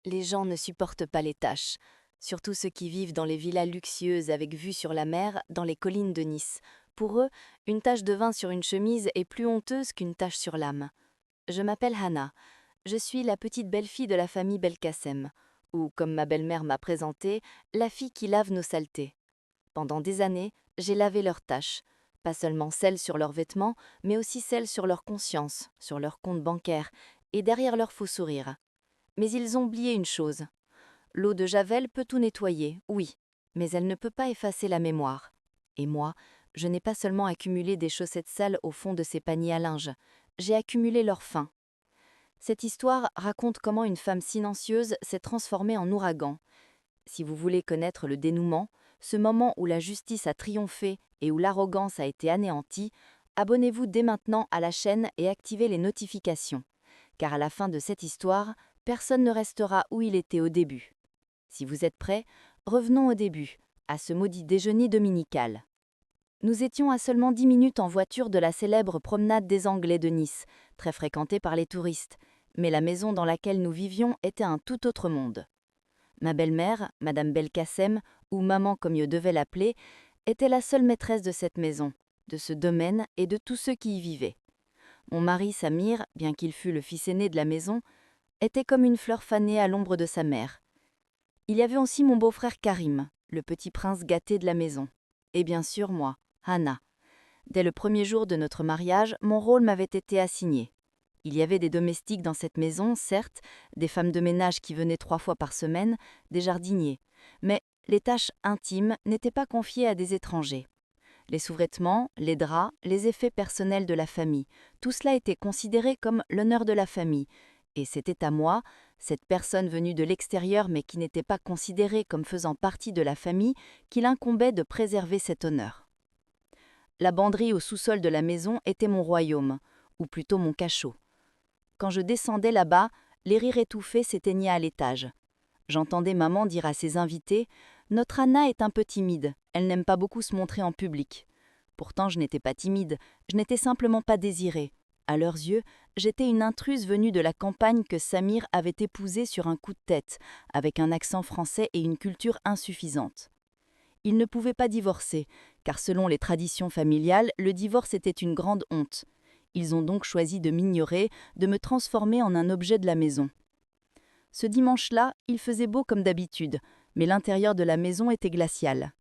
Les gens ne supportent pas les taches, surtout ceux qui vivent dans les villas luxueuses avec vue sur la mer dans les collines de Nice. Pour eux, une tache de vin sur une chemise est plus honteuse qu'une tache sur l'âme. Je m'appelle Hannah. Je suis la petite belle-fille de la famille Belkacem, ou comme ma belle-mère m'a présentée, la fille qui lave nos saletés. Pendant des années, j'ai lavé leurs taches, pas seulement celles sur leurs vêtements, mais aussi celles sur leur conscience, sur leur compte bancaire et derrière leur faux sourire. Mais ils ont oublié une chose. L'eau de Javel peut tout nettoyer, oui, mais elle ne peut pas effacer la mémoire. Et moi, je n'ai pas seulement accumulé des chaussettes sales au fond de ces paniers à linge, j'ai accumulé leur faim. Cette histoire raconte comment une femme silencieuse s'est transformée en ouragan. Si vous voulez connaître le dénouement, ce moment où la justice a triomphé et où l'arrogance a été anéantie, abonnez-vous dès maintenant à la chaîne et activez les notifications. Car à la fin de cette histoire, personne ne restera où il était au début. Si vous êtes prêts, revenons au début, à ce maudit déjeuner dominical. Nous étions à seulement 10 minutes en voiture de la célèbre promenade des Anglais de Nice, très fréquentée par les touristes, mais la maison dans laquelle nous vivions était un tout autre monde. Ma belle-mère, Madame Belkacem, ou maman comme je devais l'appeler, était la seule maîtresse de cette maison, de ce domaine et de tous ceux qui y vivaient. Mon mari Samir, bien qu'il fût le fils aîné de la maison, était comme une fleur fanée à l'ombre de sa mère. Il y avait aussi mon beau-frère Karim, le petit prince gâté de la maison. Et bien sûr moi, Hannah. Dès le premier jour de notre mariage, mon rôle m'avait été assigné. Il y avait des domestiques dans cette maison, certes, des femmes de ménage qui venaient 3 fois par semaine, des jardiniers. Mais les tâches intimes n'étaient pas confiées à des étrangers. Les sous-vêtements, les draps, les effets personnels de la famille, tout cela était considéré comme l'honneur de la famille. Et c'était à moi, cette personne venue de l'extérieur mais qui n'était pas considérée comme faisant partie de la famille, qu'il incombait de préserver cet honneur. La banderie au sous-sol de la maison était mon royaume, ou plutôt mon cachot. Quand je descendais là-bas, les rires étouffés s'éteignaient à l'étage. J'entendais maman dire à ses invités « Notre Anna est un peu timide, elle n'aime pas beaucoup se montrer en public. » Pourtant, je n'étais pas timide, je n'étais simplement pas désirée. À leurs yeux, j'étais une intruse venue de la campagne que Samir avait épousée sur un coup de tête, avec un accent français et une culture insuffisante. Ils ne pouvaient pas divorcer, car selon les traditions familiales, le divorce était une grande honte. Ils ont donc choisi de m'ignorer, de me transformer en un objet de la maison. Ce dimanche-là, il faisait beau comme d'habitude, mais l'intérieur de la maison était glacial.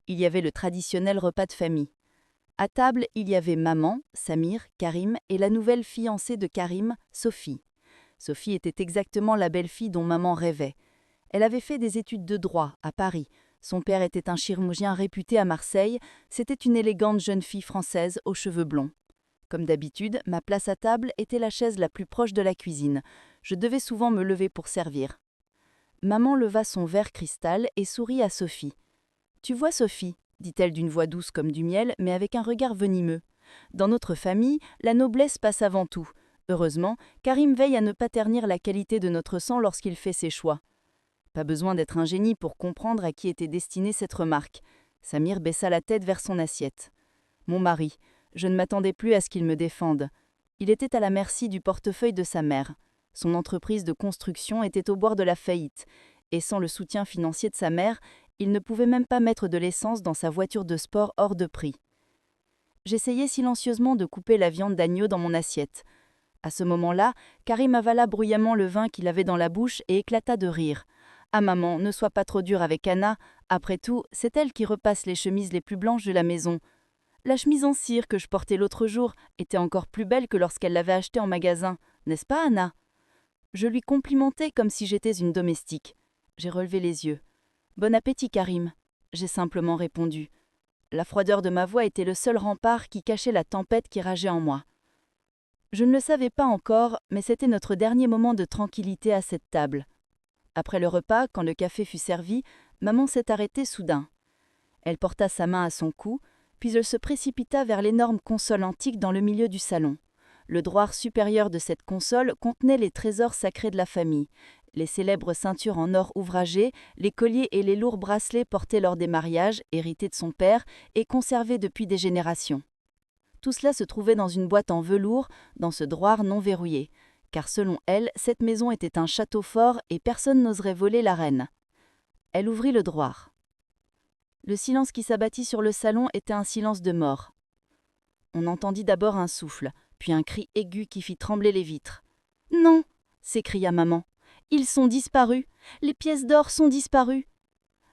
Il y avait le traditionnel repas de famille. À table, il y avait maman, Samir, Karim et la nouvelle fiancée de Karim, Sophie. Sophie était exactement la belle-fille dont maman rêvait. Elle avait fait des études de droit à Paris. Son père était un chirurgien réputé à Marseille. C'était une élégante jeune fille française aux cheveux blonds. Comme d'habitude, ma place à table était la chaise la plus proche de la cuisine. Je devais souvent me lever pour servir. Maman leva son verre cristal et sourit à Sophie. « Tu vois, Sophie, dit-elle d'une voix douce comme du miel, mais avec un regard venimeux. Dans notre famille, la noblesse passe avant tout. Heureusement, Karim veille à ne pas ternir la qualité de notre sang lorsqu'il fait ses choix. » Pas besoin d'être un génie pour comprendre à qui était destinée cette remarque. Samir baissa la tête vers son assiette. Mon mari, je ne m'attendais plus à ce qu'il me défende. Il était à la merci du portefeuille de sa mère. Son entreprise de construction était au bord de la faillite, et sans le soutien financier de sa mère, il ne pouvait même pas mettre de l'essence dans sa voiture de sport hors de prix. J'essayais silencieusement de couper la viande d'agneau dans mon assiette. À ce moment-là, Karim avala bruyamment le vin qu'il avait dans la bouche et éclata de rire. « Ah maman, ne sois pas trop dure avec Anna. Après tout, c'est elle qui repasse les chemises les plus blanches de la maison. La chemise en cire que je portais l'autre jour était encore plus belle que lorsqu'elle l'avait achetée en magasin, n'est-ce pas, Anna ?» Je lui complimentais comme si j'étais une domestique. J'ai relevé les yeux. « Bon appétit, Karim !» J'ai simplement répondu. La froideur de ma voix était le seul rempart qui cachait la tempête qui rageait en moi. Je ne le savais pas encore, mais c'était notre dernier moment de tranquillité à cette table. Après le repas, quand le café fut servi, maman s'est arrêtée soudain. Elle porta sa main à son cou, puis elle se précipita vers l'énorme console antique dans le milieu du salon. Le droit supérieur de cette console contenait les trésors sacrés de la famille, les célèbres ceintures en or ouvragé, les colliers et les lourds bracelets portés lors des mariages, hérités de son père et conservés depuis des générations. Tout cela se trouvait dans une boîte en velours, dans ce droit non verrouillé. car selon elle, cette maison était un château fort et personne n'oserait voler la reine. Elle ouvrit le droir. Le silence qui s'abattit sur le salon était un silence de mort. On entendit d'abord un souffle, puis un cri aigu qui fit trembler les vitres. « Non !» s'écria maman. « Ils sont disparus. Les pièces d'or sont disparues. »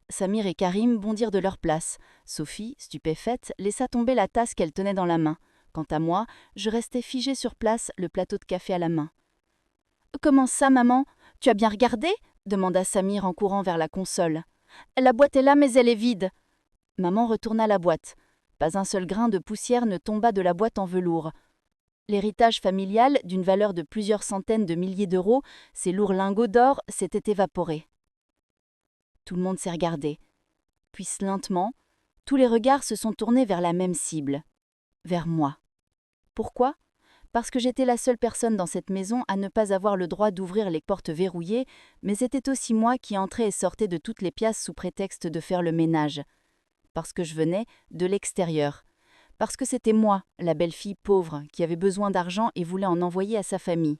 Samir et Karim bondirent de leur place. Sophie, stupéfaite, laissa tomber la tasse qu'elle tenait dans la main. Quant à moi, je restais figée sur place, le plateau de café à la main. « Comment ça, maman ? Tu as bien regardé ?» demanda Samir en courant vers la console. « La boîte est là, mais elle est vide. » Maman retourna la boîte. Pas un seul grain de poussière ne tomba de la boîte en velours. L'héritage familial, d'une valeur de plusieurs centaines de milliers d'euros, ces lourds lingots d'or, s'était évaporé. Tout le monde s'est regardé. Puis, lentement, tous les regards se sont tournés vers la même cible, vers moi. Pourquoi ? Parce que j'étais la seule personne dans cette maison à ne pas avoir le droit d'ouvrir les portes verrouillées, mais c'était aussi moi qui entrais et sortais de toutes les pièces sous prétexte de faire le ménage. Parce que je venais de l'extérieur. Parce que c'était moi, la belle-fille pauvre, qui avait besoin d'argent et voulait en envoyer à sa famille.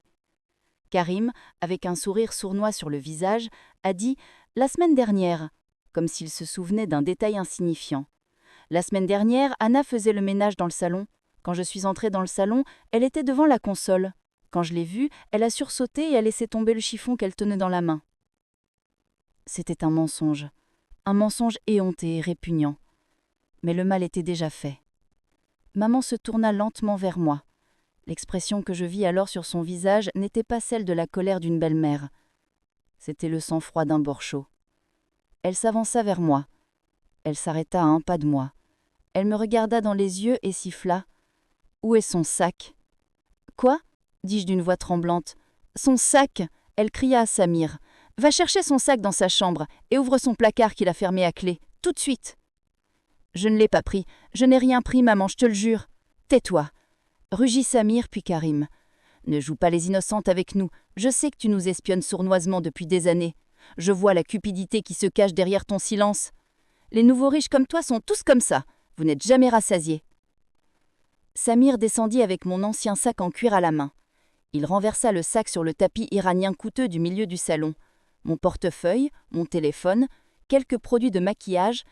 Karim, avec un sourire sournois sur le visage, a dit « La semaine dernière », comme s'il se souvenait d'un détail insignifiant. La semaine dernière, Anna faisait le ménage dans le salon. Quand je suis entrée dans le salon, elle était devant la console. Quand je l'ai vue, elle a sursauté et a laissé tomber le chiffon qu'elle tenait dans la main. C'était un mensonge éhonté et répugnant. Mais le mal était déjà fait. Maman se tourna lentement vers moi. L'expression que je vis alors sur son visage n'était pas celle de la colère d'une belle-mère. C'était le sang-froid d'un borchot. Elle s'avança vers moi. Elle s'arrêta à un pas de moi. Elle me regarda dans les yeux et siffla. « Où est son sac ?»« Quoi ?» dis-je d'une voix tremblante. « Son sac !» elle cria à Samir. « Va chercher son sac dans sa chambre et ouvre son placard qu'il a fermé à clé, tout de suite !»« Je ne l'ai pas pris. Je n'ai rien pris, maman, je te le jure. »« Tais-toi !» rugit Samir puis Karim. « Ne joue pas les innocentes avec nous. Je sais que tu nous espionnes sournoisement depuis des années. Je vois la cupidité qui se cache derrière ton silence. Les nouveaux riches comme toi sont tous comme ça. Vous n'êtes jamais rassasiés. » Samir descendit avec mon ancien sac en cuir à la main. Il renversa le sac sur le tapis iranien coûteux du milieu du salon. Mon portefeuille, mon téléphone, quelques produits de maquillage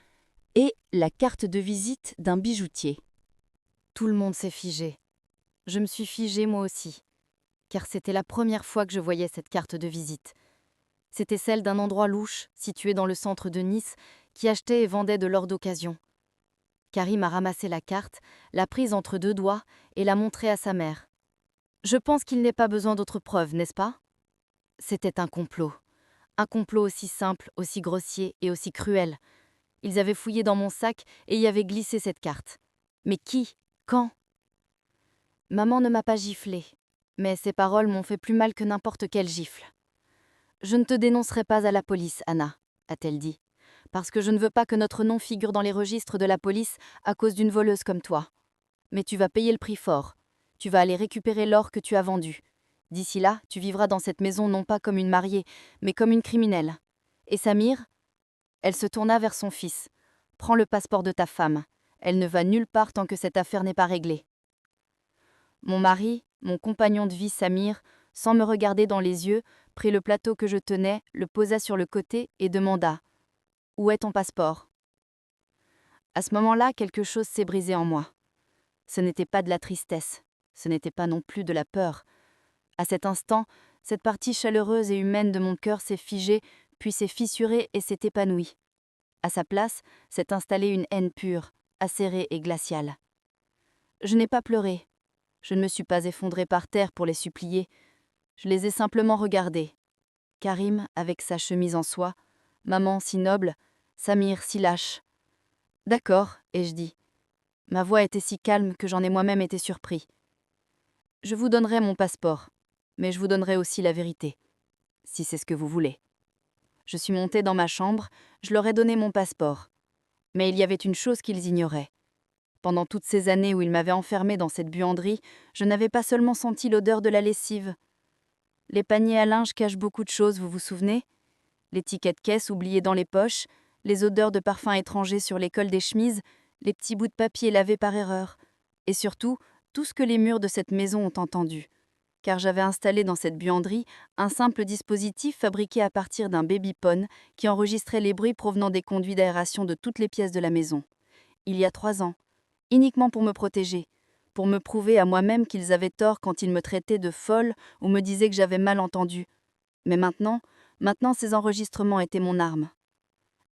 et la carte de visite d'un bijoutier. Tout le monde s'est figé. Je me suis figée moi aussi, car c'était la première fois que je voyais cette carte de visite. C'était celle d'un endroit louche, situé dans le centre de Nice, qui achetait et vendait de l'or d'occasion. Karim a ramassé la carte, l'a prise entre deux doigts et l'a montrée à sa mère. Je pense qu'il n'est pas besoin d'autres preuves, n'est-ce pas ? C'était un complot. Un complot aussi simple, aussi grossier et aussi cruel. Ils avaient fouillé dans mon sac et y avaient glissé cette carte. Mais qui ? Quand ? Maman ne m'a pas giflé, mais ses paroles m'ont fait plus mal que n'importe quelle gifle. « Je ne te dénoncerai pas à la police, Anna », a-t-elle dit, « parce que je ne veux pas que notre nom figure dans les registres de la police à cause d'une voleuse comme toi. Mais tu vas payer le prix fort. Tu vas aller récupérer l'or que tu as vendu. D'ici là, tu vivras dans cette maison non pas comme une mariée, mais comme une criminelle. Et Samir ?» Elle se tourna vers son fils. « Prends le passeport de ta femme. Elle ne va nulle part tant que cette affaire n'est pas réglée. » Mon mari, mon compagnon de vie Samir, sans me regarder dans les yeux, prit le plateau que je tenais, le posa sur le côté et demanda « Où est ton passeport ?» À ce moment-là, quelque chose s'est brisé en moi. Ce n'était pas de la tristesse, ce n'était pas non plus de la peur. À cet instant, cette partie chaleureuse et humaine de mon cœur s'est figée, puis s'est fissurée et s'est épanouie. À sa place, s'est installée une haine pure, acérée et glaciale. Je n'ai pas pleuré. Je ne me suis pas effondrée par terre pour les supplier. Je les ai simplement regardés. Karim avec sa chemise en soie, maman si noble, Samir si lâche. « D'accord, ai-je dit. Ma voix était si calme que j'en ai moi-même été surpris. Je vous donnerai mon passeport, mais je vous donnerai aussi la vérité, si c'est ce que vous voulez. Je suis montée dans ma chambre, je leur ai donné mon passeport. Mais il y avait une chose qu'ils ignoraient. Pendant toutes ces années où ils m'avaient enfermée dans cette buanderie, je n'avais pas seulement senti l'odeur de la lessive. Les paniers à linge cachent beaucoup de choses, vous vous souvenez ? Les tickets de caisse oubliés dans les poches, les odeurs de parfums étrangers sur les cols des chemises, les petits bouts de papier lavés par erreur. Et surtout, tout ce que les murs de cette maison ont entendu. car j'avais installé dans cette buanderie un simple dispositif fabriqué à partir d'un babyphone qui enregistrait les bruits provenant des conduits d'aération de toutes les pièces de la maison. Il y a 3 ans, uniquement pour me protéger, pour me prouver à moi-même qu'ils avaient tort quand ils me traitaient de folle ou me disaient que j'avais mal entendu. Mais maintenant ces enregistrements étaient mon arme.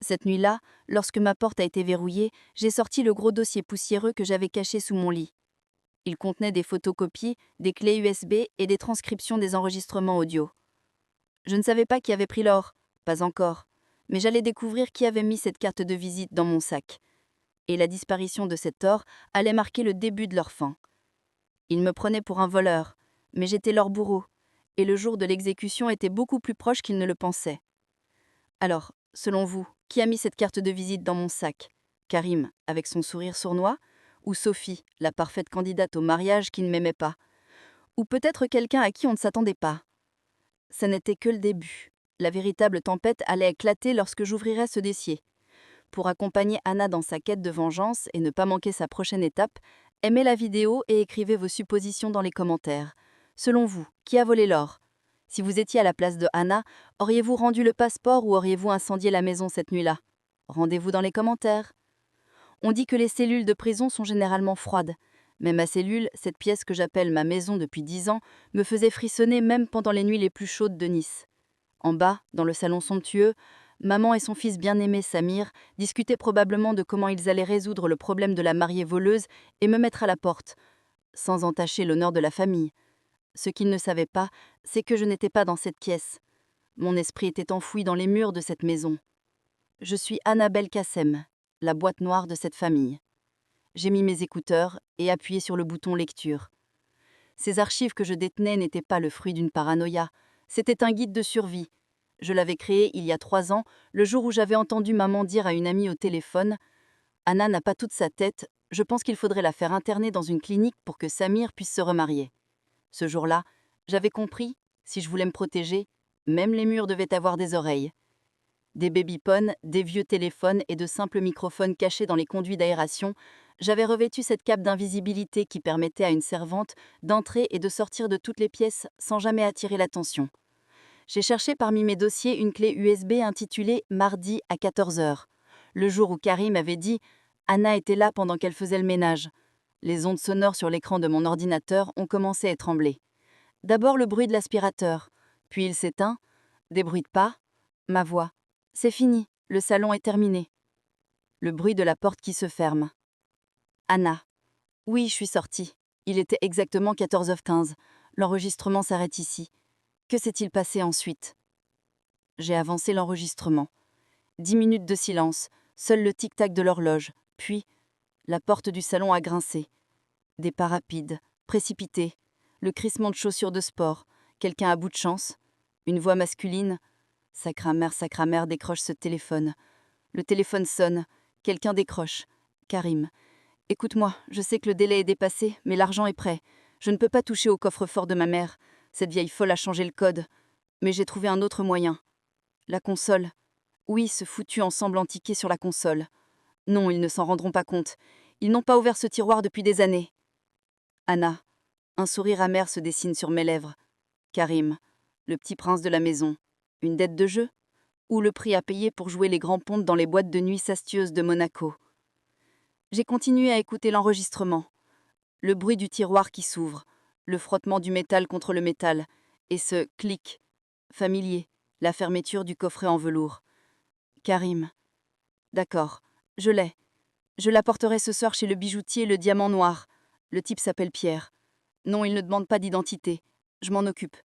Cette nuit-là, lorsque ma porte a été verrouillée, j'ai sorti le gros dossier poussiéreux que j'avais caché sous mon lit. Il contenait des photocopies, des clés USB et des transcriptions des enregistrements audio. Je ne savais pas qui avait pris l'or, pas encore, mais j'allais découvrir qui avait mis cette carte de visite dans mon sac. Et la disparition de cet or allait marquer le début de leur fin. Ils me prenaient pour un voleur, mais j'étais leur bourreau, et le jour de l'exécution était beaucoup plus proche qu'ils ne le pensaient. Alors, selon vous, qui a mis cette carte de visite dans mon sac? Karim, avec son sourire sournois? Ou Sophie, la parfaite candidate au mariage qui ne m'aimait pas? Ou peut-être quelqu'un à qui on ne s'attendait pas? Ça n'était que le début. La véritable tempête allait éclater lorsque j'ouvrirais ce dossier. Pour accompagner Anna dans sa quête de vengeance et ne pas manquer sa prochaine étape, aimez la vidéo et écrivez vos suppositions dans les commentaires. Selon vous, qui a volé l'or? Si vous étiez à la place de Anna, auriez-vous rendu le passeport ou auriez-vous incendié la maison cette nuit-là? Rendez-vous dans les commentaires. On dit que les cellules de prison sont généralement froides. Mais ma cellule, cette pièce que j'appelle ma maison depuis 10 ans, me faisait frissonner même pendant les nuits les plus chaudes de Nice. En bas, dans le salon somptueux, maman et son fils bien-aimé Samir discutaient probablement de comment ils allaient résoudre le problème de la mariée voleuse et me mettre à la porte, sans entacher l'honneur de la famille. Ce qu'ils ne savaient pas, c'est que je n'étais pas dans cette pièce. Mon esprit était enfoui dans les murs de cette maison. Je suis Annabelle Kassem, la boîte noire de cette famille. J'ai mis mes écouteurs et appuyé sur le bouton lecture. Ces archives que je détenais n'étaient pas le fruit d'une paranoïa, c'était un guide de survie. Je l'avais créé il y a 3 ans, le jour où j'avais entendu maman dire à une amie au téléphone « Anna n'a pas toute sa tête, je pense qu'il faudrait la faire interner dans une clinique pour que Samir puisse se remarier. » Ce jour-là, j'avais compris, si je voulais me protéger, même les murs devaient avoir des oreilles. Des babyphones, des vieux téléphones et de simples microphones cachés dans les conduits d'aération, j'avais revêtu cette cape d'invisibilité qui permettait à une servante d'entrer et de sortir de toutes les pièces sans jamais attirer l'attention. J'ai cherché parmi mes dossiers une clé USB intitulée « Mardi à 14 heures », le jour où Karim avait dit « Anna était là pendant qu'elle faisait le ménage ». Les ondes sonores sur l'écran de mon ordinateur ont commencé à trembler. D'abord le bruit de l'aspirateur, puis il s'éteint, des bruits de pas, ma voix. C'est fini, le salon est terminé. Le bruit de la porte qui se ferme. Anna. Oui, je suis sortie. Il était exactement 14h15. L'enregistrement s'arrête ici. Que s'est-il passé ensuite? J'ai avancé l'enregistrement. 10 minutes de silence, seul le tic-tac de l'horloge. Puis, la porte du salon a grincé. Des pas rapides, précipités. Le crissement de chaussures de sport. Quelqu'un à bout de chance. Une voix masculine. Sacra mère, décroche ce téléphone. Le téléphone sonne. Quelqu'un décroche. Karim. Écoute-moi, je sais que le délai est dépassé, mais l'argent est prêt. Je ne peux pas toucher au coffre-fort de ma mère. Cette vieille folle a changé le code. Mais j'ai trouvé un autre moyen. La console. Oui, ce foutu ensemble antiqué sur la console. Non, ils ne s'en rendront pas compte. Ils n'ont pas ouvert ce tiroir depuis des années. Anna. Un sourire amer se dessine sur mes lèvres. Karim. Le petit prince de la maison. Une dette de jeu? Ou le prix à payer pour jouer les grands pontes dans les boîtes de nuit fastueuses de Monaco? J'ai continué à écouter l'enregistrement. Le bruit du tiroir qui s'ouvre, le frottement du métal contre le métal, et ce clic familier, la fermeture du coffret en velours. Karim. D'accord, je l'ai. Je l'apporterai ce soir chez le bijoutier Le Diamant Noir. Le type s'appelle Pierre. Non, il ne demande pas d'identité. Je m'en occupe.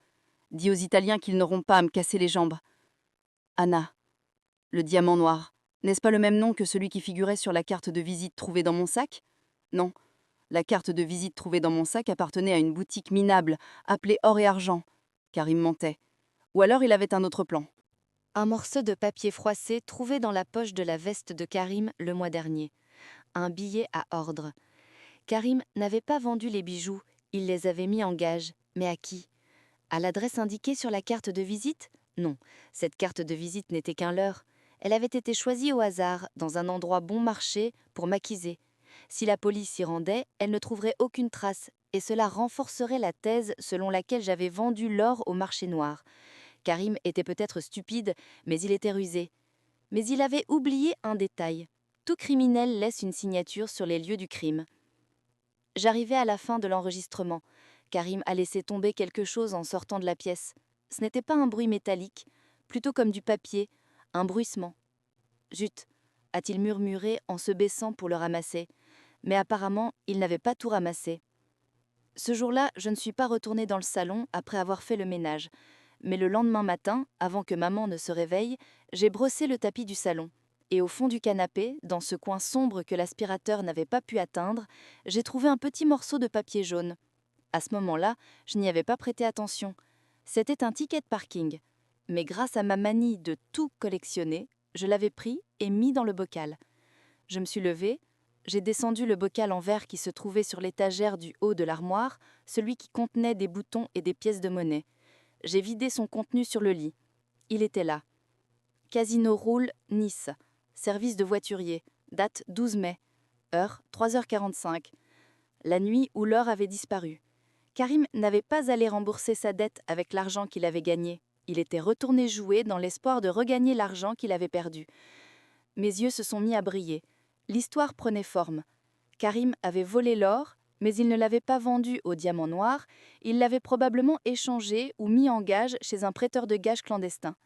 Dis aux Italiens qu'ils n'auront pas à me casser les jambes. Anna. Le Diamant Noir. N'est-ce pas le même nom que celui qui figurait sur la carte de visite trouvée dans mon sac? Non. La carte de visite trouvée dans mon sac appartenait à une boutique minable, appelée Or et Argent. Karim mentait. Ou alors il avait un autre plan. Un morceau de papier froissé trouvé dans la poche de la veste de Karim le mois dernier. Un billet à ordre. Karim n'avait pas vendu les bijoux, il les avait mis en gage. Mais à qui? À l'adresse indiquée sur la carte de visite? Non, cette carte de visite n'était qu'un leurre. Elle avait été choisie au hasard, dans un endroit bon marché, pour maquiser. Si la police s'y rendait, elle ne trouverait aucune trace, Et cela renforcerait la thèse selon laquelle j'avais vendu l'or au marché noir. Karim était peut-être stupide, mais il était rusé. Mais il avait oublié un détail. Tout criminel laisse une signature sur les lieux du crime. J'arrivais à la fin de l'enregistrement. Karim a laissé tomber quelque chose en sortant de la pièce. Ce n'était pas un bruit métallique, plutôt comme du papier, un bruissement. Zut, a-t-il murmuré en se baissant pour le ramasser. Mais apparemment, il n'avait pas tout ramassé. Ce jour-là, je ne suis pas retournée dans le salon après avoir fait le ménage. Mais le lendemain matin, avant que maman ne se réveille, j'ai brossé le tapis du salon. Et au fond du canapé, dans ce coin sombre que l'aspirateur n'avait pas pu atteindre, j'ai trouvé un petit morceau de papier jaune. À ce moment-là, je n'y avais pas prêté attention. C'était un ticket de parking. Mais grâce à ma manie de tout collectionner, je l'avais pris et mis dans le bocal. Je me suis levée, j'ai descendu le bocal en verre qui se trouvait sur l'étagère du haut de l'armoire, celui qui contenait des boutons et des pièces de monnaie. J'ai vidé son contenu sur le lit. Il était là. Casino Roule, Nice. Service de voiturier. Date 12 mai. Heure 3h45. La nuit où l'or avait disparu. Karim n'avait pas allé rembourser sa dette avec l'argent qu'il avait gagné. Il était retourné jouer dans l'espoir de regagner l'argent qu'il avait perdu. Mes yeux se sont mis à briller. L'histoire prenait forme. Karim avait volé l'or, mais il ne l'avait pas vendu au diamant noir, il l'avait probablement échangé ou mis en gage chez un prêteur de gages clandestin.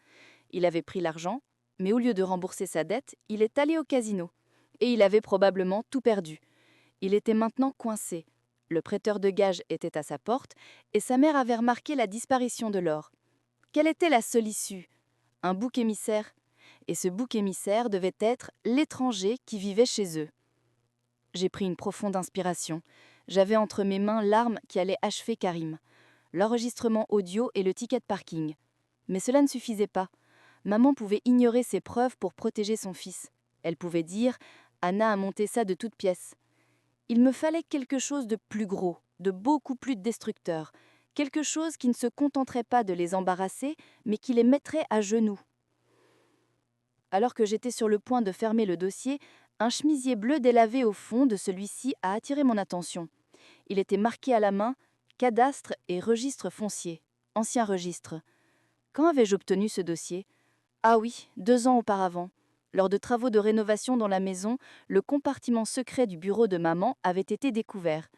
Il avait pris l'argent, mais au lieu de rembourser sa dette, il est allé au casino. Et il avait probablement tout perdu. Il était maintenant coincé. Le prêteur de gages était à sa porte, et sa mère avait remarqué la disparition de l'or. Quelle était la seule issue? Un bouc émissaire. Et ce bouc émissaire devait être l'étranger qui vivait chez eux. J'ai pris une profonde inspiration. J'avais entre mes mains l'arme qui allait achever Karim, l'enregistrement audio et le ticket de parking. Mais cela ne suffisait pas. Maman pouvait ignorer ces preuves pour protéger son fils. Elle pouvait dire « Anna a monté ça de toutes pièces ». Il me fallait quelque chose de plus gros, de beaucoup plus destructeur, quelque chose qui ne se contenterait pas de les embarrasser, mais qui les mettrait à genoux. Alors que j'étais sur le point de fermer le dossier, un chemisier bleu délavé au fond de celui-ci a attiré mon attention. Il était marqué à la main « Cadastre et registre foncier », ancien registre. Quand avais-je obtenu ce dossier? Ah oui, 2 ans auparavant. Lors de travaux de rénovation dans la maison, le compartiment secret du bureau de maman avait été découvert.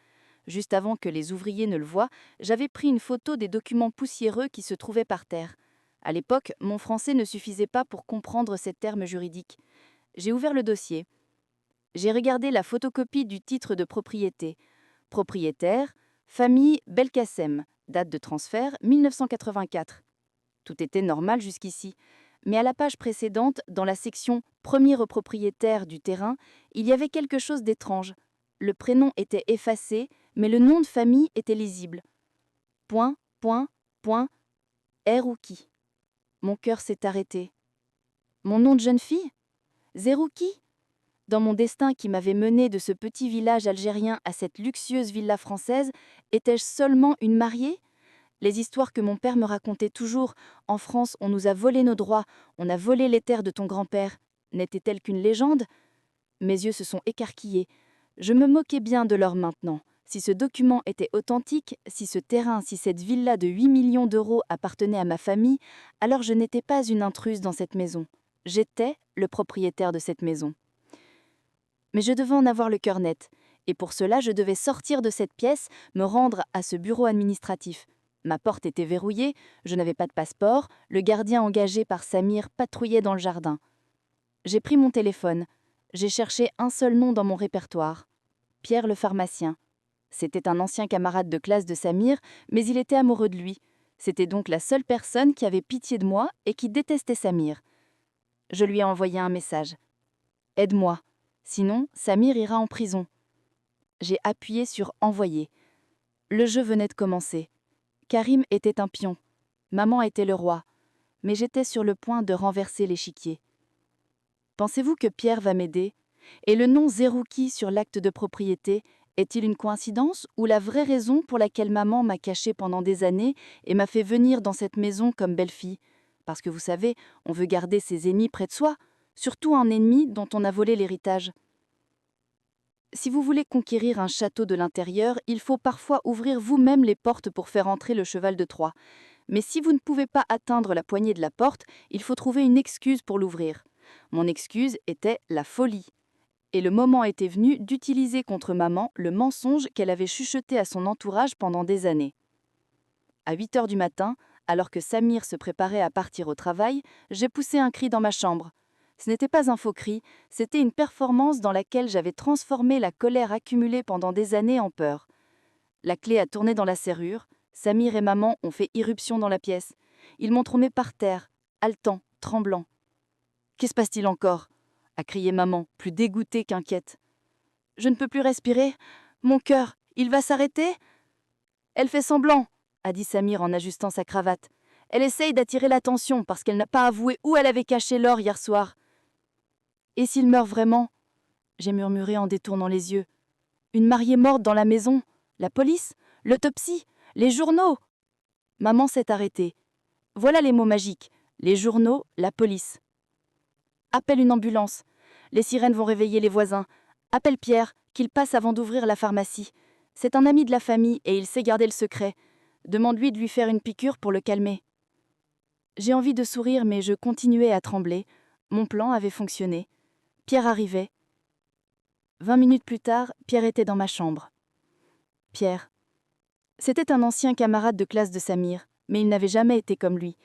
Juste avant que les ouvriers ne le voient, j'avais pris une photo des documents poussiéreux qui se trouvaient par terre. À l'époque, mon français ne suffisait pas pour comprendre ces termes juridiques. J'ai ouvert le dossier. J'ai regardé la photocopie du titre de propriété. Propriétaire, famille Belkacem, date de transfert 1984. Tout était normal jusqu'ici. Mais à la page précédente, dans la section « Premier propriétaire du terrain », il y avait quelque chose d'étrange. Le prénom était effacé, mais le nom de famille était lisible. Point, point, point, Erouki. Mon cœur s'est arrêté. Mon nom de jeune fille? Zerouki? Dans mon destin qui m'avait mené de ce petit village algérien à cette luxueuse villa française, étais-je seulement une mariée? Les histoires que mon père me racontait toujours, en France on nous a volé nos droits, on a volé les terres de ton grand-père, n'étaient-elles qu'une légende? Mes yeux se sont écarquillés. Je me moquais bien de l'or maintenant. Si ce document était authentique, si ce terrain, si cette villa de 8 millions d'euros appartenait à ma famille, alors je n'étais pas une intruse dans cette maison. J'étais le propriétaire de cette maison. Mais je devais en avoir le cœur net, et pour cela je devais sortir de cette pièce, me rendre à ce bureau administratif. Ma porte était verrouillée, je n'avais pas de passeport, le gardien engagé par Samir patrouillait dans le jardin. J'ai pris mon téléphone, j'ai cherché un seul nom dans mon répertoire. Pierre le pharmacien. C'était un ancien camarade de classe de Samir, mais il était amoureux de lui. C'était donc la seule personne qui avait pitié de moi et qui détestait Samir. Je lui ai envoyé un message. « Aide-moi, sinon Samir ira en prison. » J'ai appuyé sur « Envoyer ». Le jeu venait de commencer. Karim était un pion. Maman était le roi. Mais j'étais sur le point de renverser l'échiquier. Pensez-vous que Pierre va m'aider? Et le nom Zerouki sur l'acte de propriété, est-il une coïncidence ou la vraie raison pour laquelle maman m'a cachée pendant des années et m'a fait venir dans cette maison comme belle-fille? Parce que vous savez, on veut garder ses ennemis près de soi, surtout un ennemi dont on a volé l'héritage. Si vous voulez conquérir un château de l'intérieur, il faut parfois ouvrir vous-même les portes pour faire entrer le cheval de Troie. Mais si vous ne pouvez pas atteindre la poignée de la porte, il faut trouver une excuse pour l'ouvrir. Mon excuse était la folie. Et le moment était venu d'utiliser contre maman le mensonge qu'elle avait chuchoté à son entourage pendant des années. À 8 heures du matin, alors que Samir se préparait à partir au travail, j'ai poussé un cri dans ma chambre. Ce n'était pas un faux cri, c'était une performance dans laquelle j'avais transformé la colère accumulée pendant des années en peur. La clé a tourné dans la serrure, Samir et maman ont fait irruption dans la pièce. Ils m'ont trôné par terre, haletant, tremblant. « Que se passe-t-il encore ?» a crié maman, plus dégoûtée qu'inquiète. « Je ne peux plus respirer. Mon cœur, il va s'arrêter ?» Elle fait semblant, a dit Samir en ajustant sa cravate. Elle essaye d'attirer l'attention parce qu'elle n'a pas avoué où elle avait caché l'or hier soir. Et s'il meurt vraiment ? J'ai murmuré en détournant les yeux. Une mariée morte dans la maison ? La police ? L'autopsie ? Les journaux ? Maman s'est arrêtée. Voilà les mots magiques. Les journaux, la police. Appelle une ambulance. Les sirènes vont réveiller les voisins. Appelle Pierre, qu'il passe avant d'ouvrir la pharmacie. C'est un ami de la famille et il sait garder le secret. Demande-lui de lui faire une piqûre pour le calmer. J'ai envie de sourire, mais je continuais à trembler. Mon plan avait fonctionné. Pierre arrivait. 20 minutes plus tard, Pierre était dans ma chambre. Pierre. C'était un ancien camarade de classe de Samir, mais il n'avait jamais été comme lui.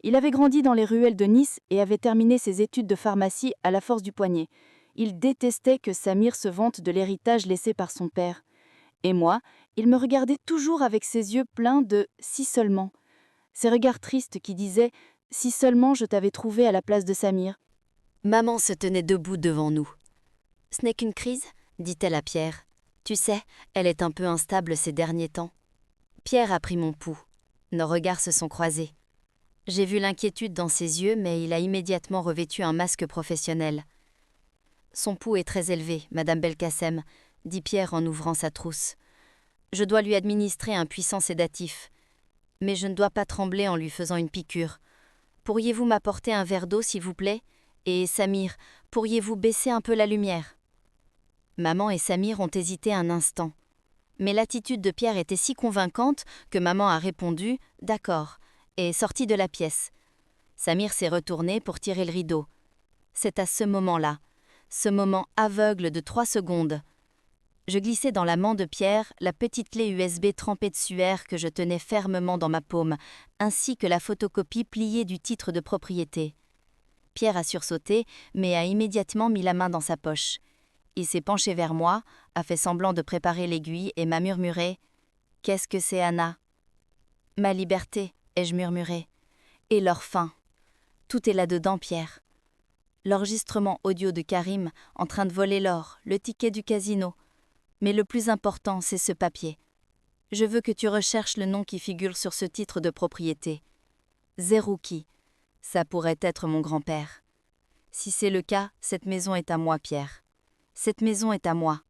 Il avait grandi dans les ruelles de Nice et avait terminé ses études de pharmacie à la force du poignet. Il détestait que Samir se vante de l'héritage laissé par son père. Et moi, il me regardait toujours avec ses yeux pleins de « si seulement ». Ces regards tristes qui disaient « si seulement je t'avais trouvé à la place de Samir ». Maman se tenait debout devant nous. « Ce n'est qu'une crise ?» dit-elle à Pierre. « Tu sais, elle est un peu instable ces derniers temps. » Pierre a pris mon pouls. Nos regards se sont croisés. J'ai vu l'inquiétude dans ses yeux, mais il a immédiatement revêtu un masque professionnel. « Son pouls est très élevé, Madame Belkacem, » dit Pierre en ouvrant sa trousse. « Je dois lui administrer un puissant sédatif. Mais je ne dois pas trembler en lui faisant une piqûre. Pourriez-vous m'apporter un verre d'eau, s'il vous plaît ? Et Samir, pourriez-vous baisser un peu la lumière ?» Maman et Samir ont hésité un instant. Mais l'attitude de Pierre était si convaincante que maman a répondu « D'accord » et est sortie de la pièce. Samir s'est retourné pour tirer le rideau. C'est à ce moment-là, ce moment aveugle de 3 secondes. Je glissai dans la main de Pierre la petite clé USB trempée de suaire que je tenais fermement dans ma paume, ainsi que la photocopie pliée du titre de propriété. Pierre a sursauté, mais a immédiatement mis la main dans sa poche. Il s'est penché vers moi, a fait semblant de préparer l'aiguille et m'a murmuré « Qu'est-ce que c'est, Anna ?»« Ma liberté », ai-je murmuré. « Et leur fin. Tout est là-dedans, Pierre. » L'enregistrement audio de Karim en train de voler l'or, le ticket du casino. Mais le plus important, c'est ce papier. Je veux que tu recherches le nom qui figure sur ce titre de propriété. Zerouki. Ça pourrait être mon grand-père. Si c'est le cas, cette maison est à moi, Pierre. Cette maison est à moi.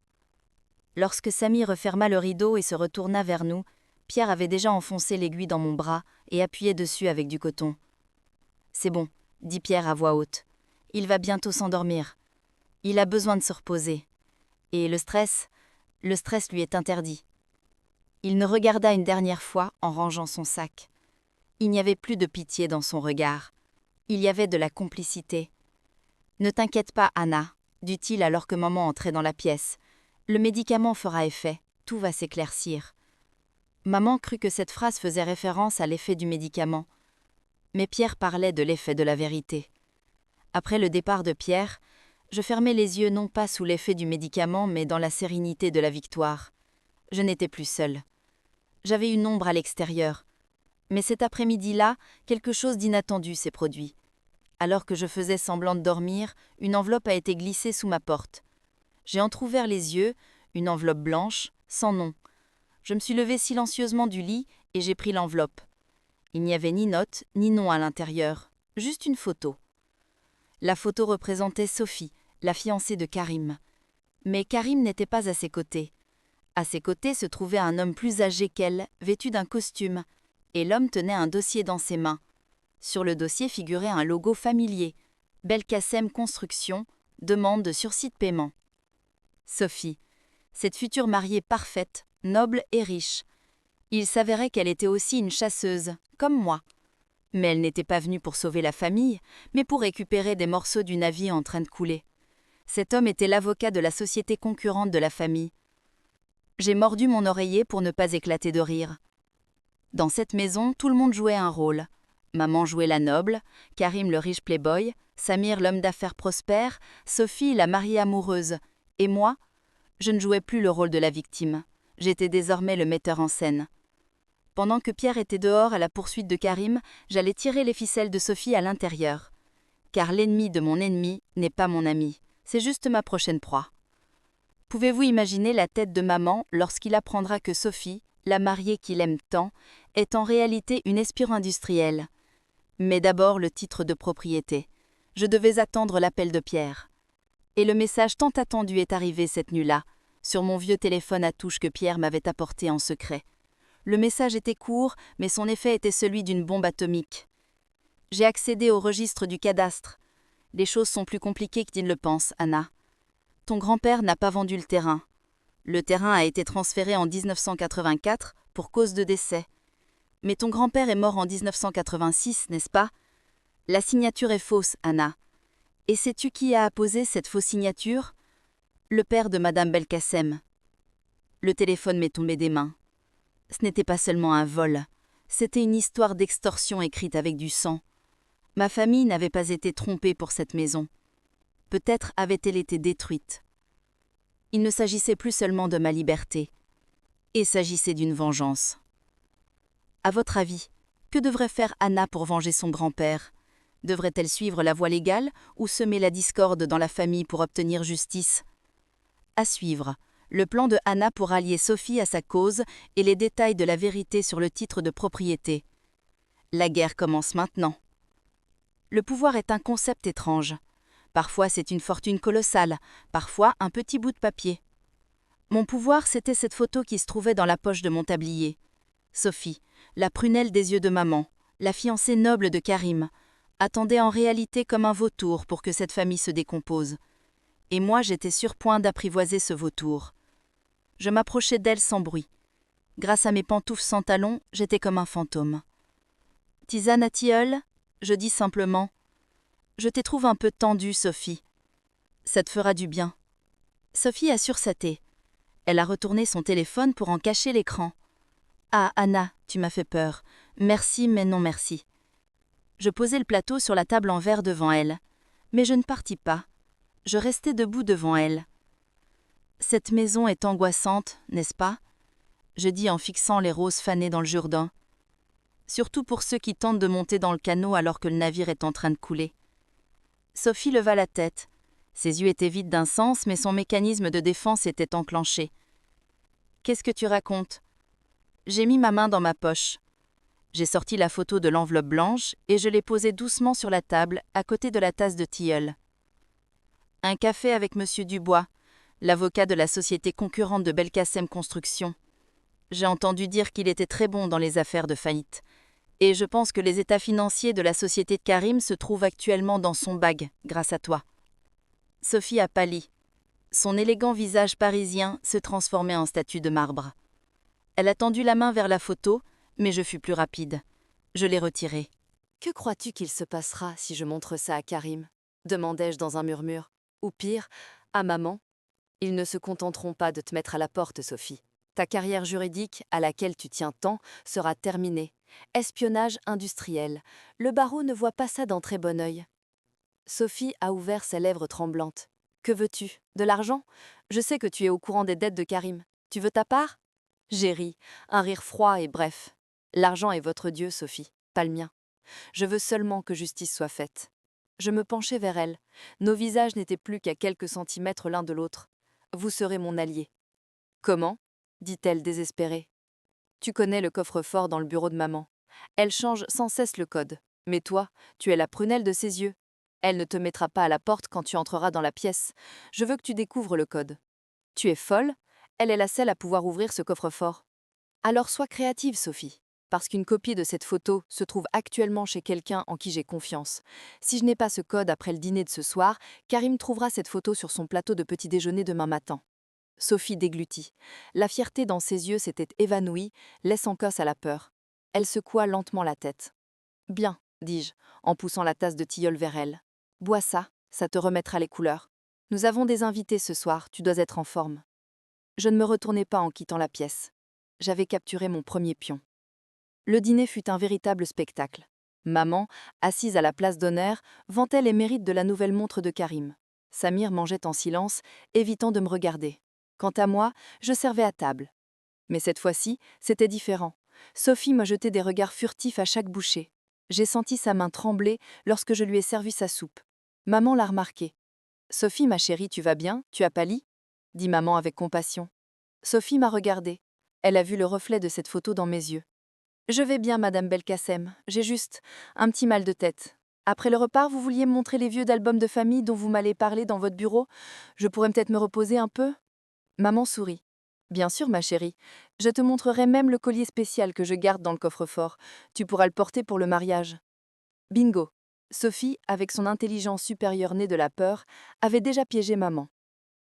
Lorsque Samy referma le rideau et se retourna vers nous, Pierre avait déjà enfoncé l'aiguille dans mon bras et appuyé dessus avec du coton. « C'est bon, » dit Pierre à voix haute. « Il va bientôt s'endormir. Il a besoin de se reposer. Et le stress lui est interdit. » Il ne regarda une dernière fois en rangeant son sac. Il n'y avait plus de pitié dans son regard. Il y avait de la complicité. « Ne t'inquiète pas, Anna, » dit-il alors que maman entrait dans la pièce. « Le médicament fera effet, tout va s'éclaircir. » Maman crut que cette phrase faisait référence à l'effet du médicament. Mais Pierre parlait de l'effet de la vérité. Après le départ de Pierre, je fermai les yeux non pas sous l'effet du médicament, mais dans la sérénité de la victoire. Je n'étais plus seule. J'avais une ombre à l'extérieur. Mais cet après-midi-là, quelque chose d'inattendu s'est produit. Alors que je faisais semblant de dormir, une enveloppe a été glissée sous ma porte. J'ai entrouvert les yeux, une enveloppe blanche, sans nom. Je me suis levée silencieusement du lit et j'ai pris l'enveloppe. Il n'y avait ni note, ni nom à l'intérieur, juste une photo. La photo représentait Sophie, la fiancée de Karim. Mais Karim n'était pas à ses côtés. À ses côtés se trouvait un homme plus âgé qu'elle, vêtu d'un costume, et l'homme tenait un dossier dans ses mains. Sur le dossier figurait un logo familier. Belkacem Construction, demande de sursis de paiement. Sophie. Cette future mariée parfaite, noble et riche. Il s'avérait qu'elle était aussi une chasseuse, comme moi. Mais elle n'était pas venue pour sauver la famille, mais pour récupérer des morceaux du navire en train de couler. Cet homme était l'avocat de la société concurrente de la famille. J'ai mordu mon oreiller pour ne pas éclater de rire. Dans cette maison, tout le monde jouait un rôle. Maman jouait la noble, Karim le riche playboy, Samir l'homme d'affaires prospère, Sophie la mariée amoureuse. Et moi, je ne jouais plus le rôle de la victime. J'étais désormais le metteur en scène. Pendant que Pierre était dehors à la poursuite de Karim, j'allais tirer les ficelles de Sophie à l'intérieur. Car l'ennemi de mon ennemi n'est pas mon ami, c'est juste ma prochaine proie. Pouvez-vous imaginer la tête de maman lorsqu'il apprendra que Sophie, la mariée qu'il aime tant, est en réalité une espion industrielle? Mais d'abord le titre de propriété. Je devais attendre l'appel de Pierre. Et le message tant attendu est arrivé cette nuit-là, sur mon vieux téléphone à touche que Pierre m'avait apporté en secret. Le message était court, mais son effet était celui d'une bombe atomique. J'ai accédé au registre du cadastre. Les choses sont plus compliquées que tu ne le penses, Anna. Ton grand-père n'a pas vendu le terrain. Le terrain a été transféré en 1984 pour cause de décès. Mais ton grand-père est mort en 1986, n'est-ce pas? La signature est fausse, Anna. Et sais-tu qui a apposé cette fausse signature? Le père de Madame Belkacem. Le téléphone m'est tombé des mains. Ce n'était pas seulement un vol, c'était une histoire d'extorsion écrite avec du sang. Ma famille n'avait pas été trompée pour cette maison. Peut-être avait-elle été détruite. Il ne s'agissait plus seulement de ma liberté, et s'agissait d'une vengeance. À votre avis, que devrait faire Anna pour venger son grand-père? Devrait-elle suivre la voie légale ou semer la discorde dans la famille pour obtenir justice? À suivre, le plan de Anna pour allier Sophie à sa cause et les détails de la vérité sur le titre de propriété. La guerre commence maintenant. Le pouvoir est un concept étrange. Parfois c'est une fortune colossale, parfois un petit bout de papier. Mon pouvoir, c'était cette photo qui se trouvait dans la poche de mon tablier. Sophie, la prunelle des yeux de maman, la fiancée noble de Karim, attendait en réalité comme un vautour pour que cette famille se décompose. Et moi, j'étais sur point d'apprivoiser ce vautour. Je m'approchais d'elle sans bruit. Grâce à mes pantoufles sans talons, j'étais comme un fantôme. « Tisane à tilleul ?» Je dis simplement. « Je t'y trouve un peu tendue, Sophie. Ça te fera du bien. » Sophie a sursaté. Elle a retourné son téléphone pour en cacher l'écran. « Ah, Anna, tu m'as fait peur. Merci, mais non merci. » Je posai le plateau sur la table en verre devant elle. Mais je ne partis pas. Je restai debout devant elle. « Cette maison est angoissante, n'est-ce pas ?» je dis en fixant les roses fanées dans le Jourdain. Surtout pour ceux qui tentent de monter dans le canot alors que le navire est en train de couler. Sophie leva la tête. Ses yeux étaient vides d'un sens, mais son mécanisme de défense était enclenché. « Qu'est-ce que tu racontes ?» J'ai mis ma main dans ma poche. J'ai sorti la photo de l'enveloppe blanche et je l'ai posée doucement sur la table, à côté de la tasse de tilleul. Un café avec Monsieur Dubois, l'avocat de la société concurrente de Belkacem Construction. J'ai entendu dire qu'il était très bon dans les affaires de faillite. Et je pense que les états financiers de la société de Karim se trouvent actuellement dans son bag, grâce à toi. Sophie a pâli. Son élégant visage parisien se transformait en statue de marbre. Elle a tendu la main vers la photo, mais je fus plus rapide. Je l'ai retirée. « Que crois-tu qu'il se passera si je montre ça à Karim ?» demandai-je dans un murmure. « Ou pire, à maman ?» Ils ne se contenteront pas de te mettre à la porte, Sophie. Ta carrière juridique, à laquelle tu tiens tant, sera terminée. Espionnage industriel. Le barreau ne voit pas ça d'un très bon œil. Sophie a ouvert ses lèvres tremblantes. « Que veux-tu? De l'argent? Je sais que tu es au courant des dettes de Karim. Tu veux ta part ?» J'ai ri, un rire froid et bref. L'argent est votre Dieu, Sophie, pas le mien. Je veux seulement que justice soit faite. Je me penchai vers elle. Nos visages n'étaient plus qu'à quelques centimètres l'un de l'autre. Vous serez mon allié. Comment? Dit-elle désespérée. Tu connais le coffre-fort dans le bureau de maman. Elle change sans cesse le code. Mais toi, tu es la prunelle de ses yeux. Elle ne te mettra pas à la porte quand tu entreras dans la pièce. Je veux que tu découvres le code. Tu es folle? Elle est la seule à pouvoir ouvrir ce coffre-fort. Alors sois créative, Sophie, parce qu'une copie de cette photo se trouve actuellement chez quelqu'un en qui j'ai confiance. Si je n'ai pas ce code après le dîner de ce soir, Karim trouvera cette photo sur son plateau de petit déjeuner demain matin. Sophie déglutit. La fierté dans ses yeux s'était évanouie, laissant place à la peur. Elle secoua lentement la tête. Bien, dis-je, en poussant la tasse de tilleul vers elle. Bois ça te remettra les couleurs. Nous avons des invités ce soir, tu dois être en forme. Je ne me retournai pas en quittant la pièce. J'avais capturé mon premier pion. Le dîner fut un véritable spectacle. Maman, assise à la place d'honneur, vantait les mérites de la nouvelle montre de Karim. Samir mangeait en silence, évitant de me regarder. Quant à moi, je servais à table. Mais cette fois-ci, c'était différent. Sophie me jetait des regards furtifs à chaque bouchée. J'ai senti sa main trembler lorsque je lui ai servi sa soupe. Maman l'a remarqué. « Sophie, ma chérie, tu vas bien? Tu as pâli ?» dit maman avec compassion. Sophie m'a regardée. Elle a vu le reflet de cette photo dans mes yeux. « Je vais bien, Madame Belkacem. J'ai juste un petit mal de tête. Après le repas, vous vouliez me montrer les vieux albums de famille dont vous m'allez parler dans votre bureau? Je pourrais peut-être me reposer un peu ?» Maman sourit. « Bien sûr, ma chérie. Je te montrerai même le collier spécial que je garde dans le coffre-fort. Tu pourras le porter pour le mariage. » Bingo! Sophie, avec son intelligence supérieure née de la peur, avait déjà piégé maman.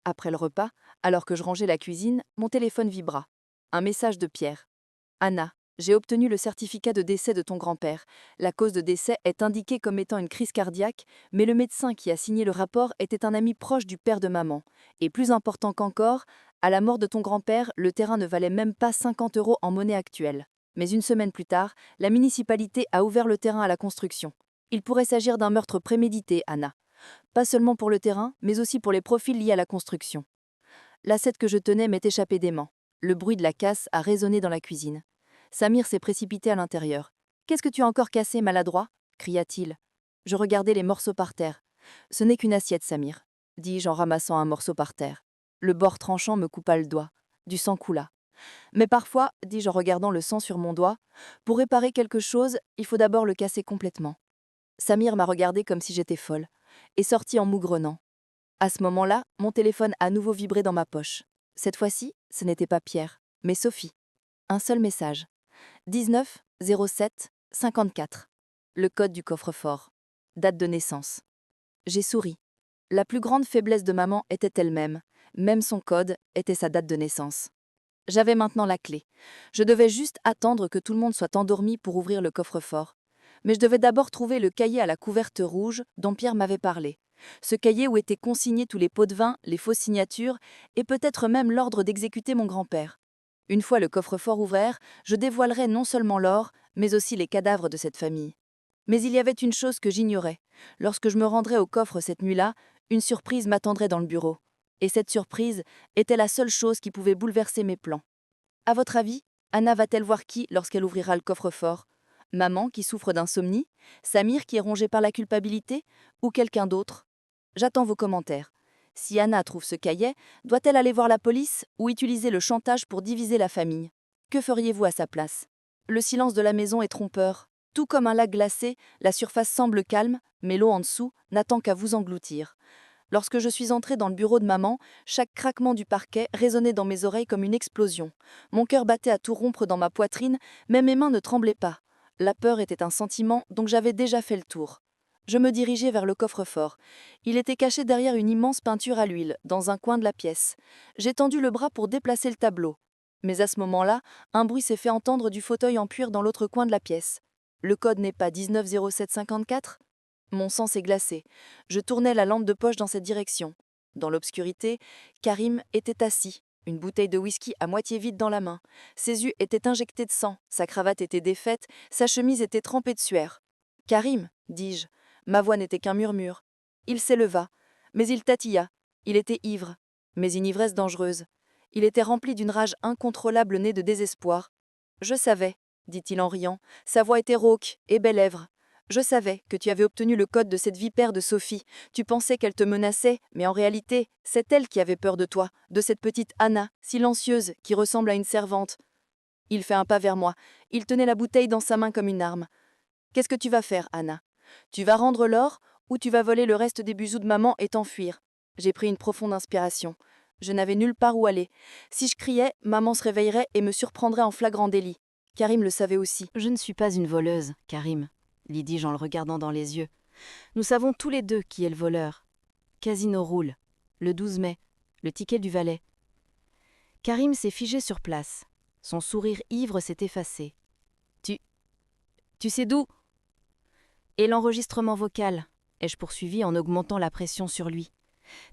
Après le repas, alors que je rangeais la cuisine, mon téléphone vibra. Un message de Pierre. « Anna, j'ai obtenu le certificat de décès de ton grand-père. La cause de décès est indiquée comme étant une crise cardiaque, mais le médecin qui a signé le rapport était un ami proche du père de maman. Et plus important qu'encore, à la mort de ton grand-père, le terrain ne valait même pas 50 € en monnaie actuelle. Mais une semaine plus tard, la municipalité a ouvert le terrain à la construction. Il pourrait s'agir d'un meurtre prémédité, Anna. Pas seulement pour le terrain, mais aussi pour les profils liés à la construction. » L'assiette que je tenais m'est échappée des mains. Le bruit de la casse a résonné dans la cuisine. Samir s'est précipité à l'intérieur. « Qu'est-ce que tu as encore cassé, maladroit ?» cria-t-il. Je regardais les morceaux par terre. « Ce n'est qu'une assiette, Samir, » dis-je en ramassant un morceau par terre. Le bord tranchant me coupa le doigt. Du sang coula. « Mais parfois, dis-je en regardant le sang sur mon doigt, pour réparer quelque chose, il faut d'abord le casser complètement. » Samir m'a regardé comme si j'étais folle, et sortit en maugrenant. À ce moment-là, mon téléphone a à nouveau vibré dans ma poche. Cette fois-ci, ce n'était pas Pierre, mais Sophie. Un seul message. 19 07 54. Le code du coffre-fort. Date de naissance. J'ai souri. La plus grande faiblesse de maman était elle-même. Même son code était sa date de naissance. J'avais maintenant la clé. Je devais juste attendre que tout le monde soit endormi pour ouvrir le coffre-fort. Mais je devais d'abord trouver le cahier à la couverte rouge dont Pierre m'avait parlé. Ce cahier où étaient consignés tous les pots de vin, les fausses signatures et peut-être même l'ordre d'exécuter mon grand-père. Une fois le coffre-fort ouvert, je dévoilerais non seulement l'or, mais aussi les cadavres de cette famille. Mais il y avait une chose que j'ignorais. Lorsque je me rendrais au coffre cette nuit-là, une surprise m'attendrait dans le bureau. Et cette surprise était la seule chose qui pouvait bouleverser mes plans. À votre avis, Anna va-t-elle voir qui lorsqu'elle ouvrira le coffre-fort ? Maman qui souffre d'insomnie, Samir qui est rongé par la culpabilité, ou quelqu'un d'autre? J'attends vos commentaires. Si Anna trouve ce cahier, doit-elle aller voir la police ou utiliser le chantage pour diviser la famille? Que feriez-vous à sa place? Le silence de la maison est trompeur. Tout comme un lac glacé, la surface semble calme, mais l'eau en dessous n'attend qu'à vous engloutir. Lorsque je suis entrée dans le bureau de maman, chaque craquement du parquet résonnait dans mes oreilles comme une explosion. Mon cœur battait à tout rompre dans ma poitrine, mais mes mains ne tremblaient pas. La peur était un sentiment dont j'avais déjà fait le tour. Je me dirigeai vers le coffre-fort. Il était caché derrière une immense peinture à l'huile, dans un coin de la pièce. J'ai tendu le bras pour déplacer le tableau. Mais à ce moment-là, un bruit s'est fait entendre du fauteuil en cuir dans l'autre coin de la pièce. Le code n'est pas 19 07 54 ? Mon sang s'est glacé. Je tournai la lampe de poche dans cette direction. Dans l'obscurité, Karim était assis, une bouteille de whisky à moitié vide dans la main. Ses yeux étaient injectés de sang, sa cravate était défaite, sa chemise était trempée de sueur. « Karim !» dis-je. Ma voix n'était qu'un murmure. Il s'éleva, mais il tatilla. Il était ivre, mais une ivresse dangereuse. Il était rempli d'une rage incontrôlable née de désespoir. « Je savais, » dit-il en riant. Sa voix était rauque et belles lèvres. Je savais que tu avais obtenu le code de cette vipère de Sophie. Tu pensais qu'elle te menaçait, mais en réalité, c'est elle qui avait peur de toi, de cette petite Anna, silencieuse, qui ressemble à une servante. Il fait un pas vers moi. Il tenait la bouteille dans sa main comme une arme. Qu'est-ce que tu vas faire, Anna? Tu vas rendre l'or ou tu vas voler le reste des bijoux de maman et t'enfuir? J'ai pris une profonde inspiration. Je n'avais nulle part où aller. Si je criais, maman se réveillerait et me surprendrait en flagrant délit. Karim le savait aussi. Je ne suis pas une voleuse, Karim, lui dis-je en le regardant dans les yeux. Nous savons tous les deux qui est le voleur. Casino roule. Le 12 mai. Le ticket du valet. Karim s'est figé sur place. Son sourire ivre s'est effacé. Tu sais d'où ? Et l'enregistrement vocal, ai-je poursuivi en augmentant la pression sur lui.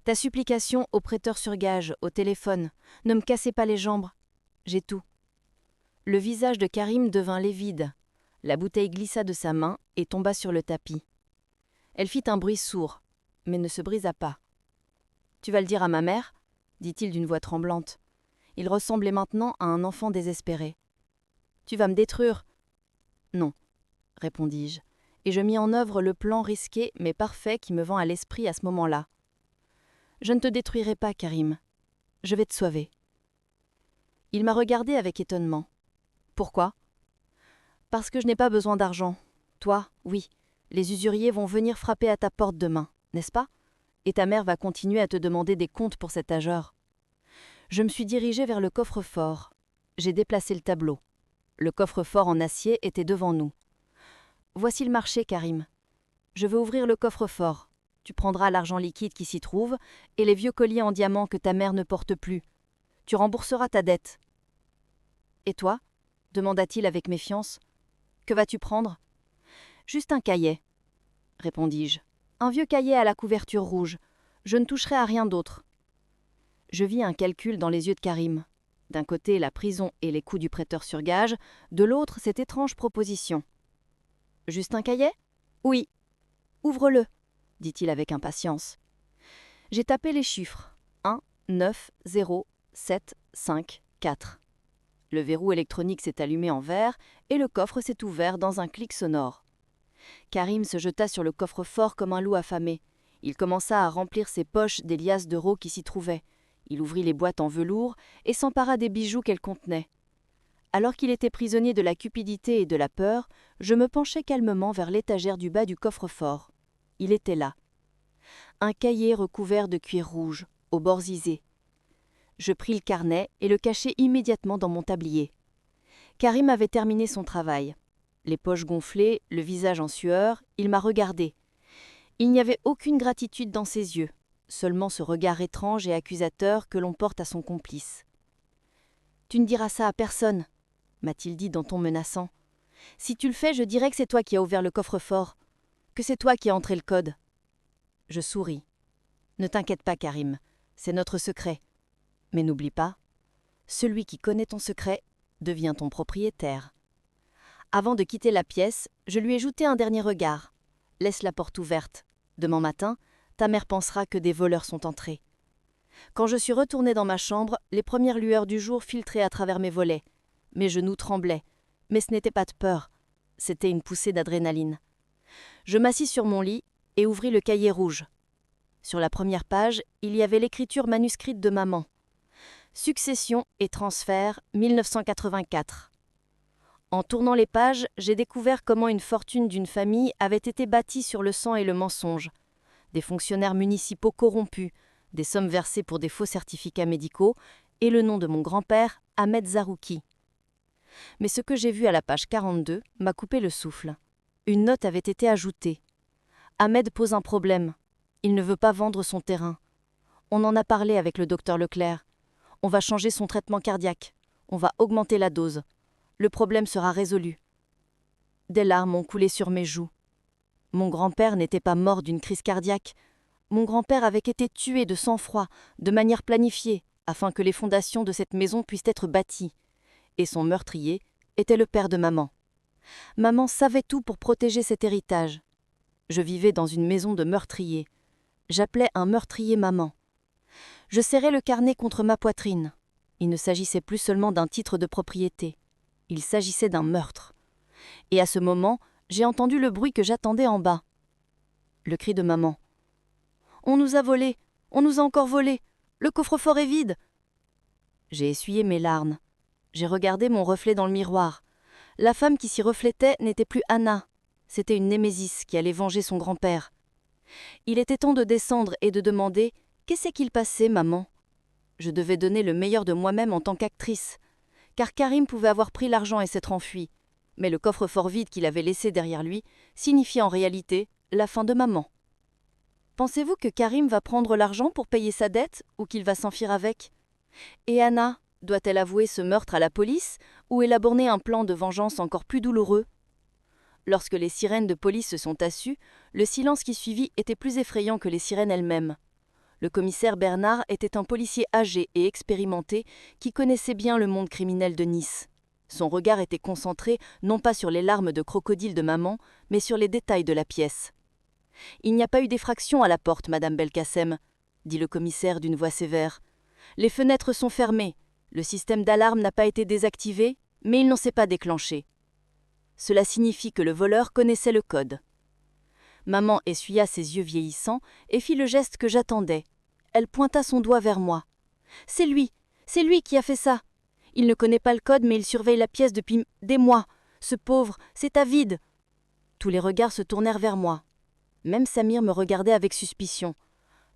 Ta supplication au prêteur sur gage, au téléphone. Ne me cassez pas les jambes. J'ai tout. Le visage de Karim devint livide. La bouteille glissa de sa main et tomba sur le tapis. Elle fit un bruit sourd, mais ne se brisa pas. « Tu vas le dire à ma mère ?» dit-il d'une voix tremblante. Il ressemblait maintenant à un enfant désespéré. « Tu vas me détruire ?» ?»« Non, » répondis-je, et je mis en œuvre le plan risqué mais parfait qui me vint à l'esprit à ce moment-là. « Je ne te détruirai pas, Karim. Je vais te sauver. » Il m'a regardé avec étonnement. « Pourquoi ? » ?»« Parce que je n'ai pas besoin d'argent. Toi, oui. Les usuriers vont venir frapper à ta porte demain, n'est-ce pas ? Et ta mère va continuer à te demander des comptes pour cet âgeur. » Je me suis dirigé vers le coffre-fort. J'ai déplacé le tableau. Le coffre-fort en acier était devant nous. « Voici le marché, Karim. Je veux ouvrir le coffre-fort. Tu prendras l'argent liquide qui s'y trouve et les vieux colliers en diamant que ta mère ne porte plus. Tu rembourseras ta dette. »« Et toi ?» demanda-t-il avec méfiance. « Que vas-tu prendre ?»« Juste un cahier, » répondis-je. « Un vieux cahier à la couverture rouge. Je ne toucherai à rien d'autre. » Je vis un calcul dans les yeux de Karim. D'un côté, la prison et les coûts du prêteur sur gage, de l'autre, cette étrange proposition. « Juste un cahier ? » ?»« Oui. »« Ouvre-le, » dit-il avec impatience. J'ai tapé les chiffres. 1, 9, 0, 7, 5, 4. Le verrou électronique s'est allumé en vert et le coffre s'est ouvert dans un clic sonore. Karim se jeta sur le coffre-fort comme un loup affamé. Il commença à remplir ses poches des liasses d'euros qui s'y trouvaient. Il ouvrit les boîtes en velours et s'empara des bijoux qu'elles contenaient. Alors qu'il était prisonnier de la cupidité et de la peur, je me penchai calmement vers l'étagère du bas du coffre-fort. Il était là. Un cahier recouvert de cuir rouge, aux bords isés. Je pris le carnet et le cachai immédiatement dans mon tablier. Karim avait terminé son travail. Les poches gonflées, le visage en sueur, il m'a regardé. Il n'y avait aucune gratitude dans ses yeux, seulement ce regard étrange et accusateur que l'on porte à son complice. « Tu ne diras ça à personne, » m'a-t-il dit d'un ton menaçant. « Si tu le fais, je dirai que c'est toi qui as ouvert le coffre-fort, que c'est toi qui as entré le code. » Je souris. « Ne t'inquiète pas, Karim, c'est notre secret. Mais n'oublie pas, celui qui connaît ton secret devient ton propriétaire. » Avant de quitter la pièce, je lui ai jeté un dernier regard. « Laisse la porte ouverte. Demain matin, ta mère pensera que des voleurs sont entrés. » Quand je suis retourné dans ma chambre, les premières lueurs du jour filtraient à travers mes volets. Mes genoux tremblaient, mais ce n'était pas de peur, c'était une poussée d'adrénaline. Je m'assis sur mon lit et ouvris le cahier rouge. Sur la première page, il y avait l'écriture manuscrite de maman. Succession et transfert 1984. En tournant les pages, j'ai découvert comment une fortune d'une famille avait été bâtie sur le sang et le mensonge. Des fonctionnaires municipaux corrompus, des sommes versées pour des faux certificats médicaux et le nom de mon grand-père, Ahmed Zarouki. Mais ce que j'ai vu à la page 42 m'a coupé le souffle. Une note avait été ajoutée. Ahmed pose un problème. Il ne veut pas vendre son terrain. On en a parlé avec le docteur Leclerc. On va changer son traitement cardiaque. On va augmenter la dose. Le problème sera résolu. Des larmes ont coulé sur mes joues. Mon grand-père n'était pas mort d'une crise cardiaque. Mon grand-père avait été tué de sang-froid, de manière planifiée, afin que les fondations de cette maison puissent être bâties. Et son meurtrier était le père de maman. Maman savait tout pour protéger cet héritage. Je vivais dans une maison de meurtriers. J'appelais un meurtrier maman. Je serrais le carnet contre ma poitrine. Il ne s'agissait plus seulement d'un titre de propriété. Il s'agissait d'un meurtre. Et à ce moment, j'ai entendu le bruit que j'attendais en bas. Le cri de maman. « On nous a volés! On nous a encore volés! Le coffre-fort est vide !» J'ai essuyé mes larmes. J'ai regardé mon reflet dans le miroir. La femme qui s'y reflétait n'était plus Anna. C'était une Némésis qui allait venger son grand-père. Il était temps de descendre et de demander « Qu'est-ce qu'il passait, maman ?» Je devais donner le meilleur de moi-même en tant qu'actrice, car Karim pouvait avoir pris l'argent et s'être enfui. Mais le coffre-fort vide qu'il avait laissé derrière lui signifiait en réalité la fin de maman. Pensez-vous que Karim va prendre l'argent pour payer sa dette ou qu'il va s'enfuir avec ? Et Anna, Doit-elle avouer ce meurtre à la police ou élaborer un plan de vengeance encore plus douloureux? Lorsque les sirènes de police se sont tassues, le silence qui suivit était plus effrayant que les sirènes elles-mêmes. Le commissaire Bernard était un policier âgé et expérimenté qui connaissait bien le monde criminel de Nice. Son regard était concentré non pas sur les larmes de crocodile de maman, mais sur les détails de la pièce. « Il n'y a pas eu d'effraction à la porte, Madame Belkacem, » dit le commissaire d'une voix sévère. « Les fenêtres sont fermées. Le système d'alarme n'a pas été désactivé, mais il n'en s'est pas déclenché. Cela signifie que le voleur connaissait le code. » Maman essuya ses yeux vieillissants et fit le geste que j'attendais. Elle pointa son doigt vers moi. « C'est lui qui a fait ça. Il ne connaît pas le code, mais il surveille la pièce depuis des mois. Ce pauvre, c'est avide. » Tous les regards se tournèrent vers moi. Même Samir me regardait avec suspicion.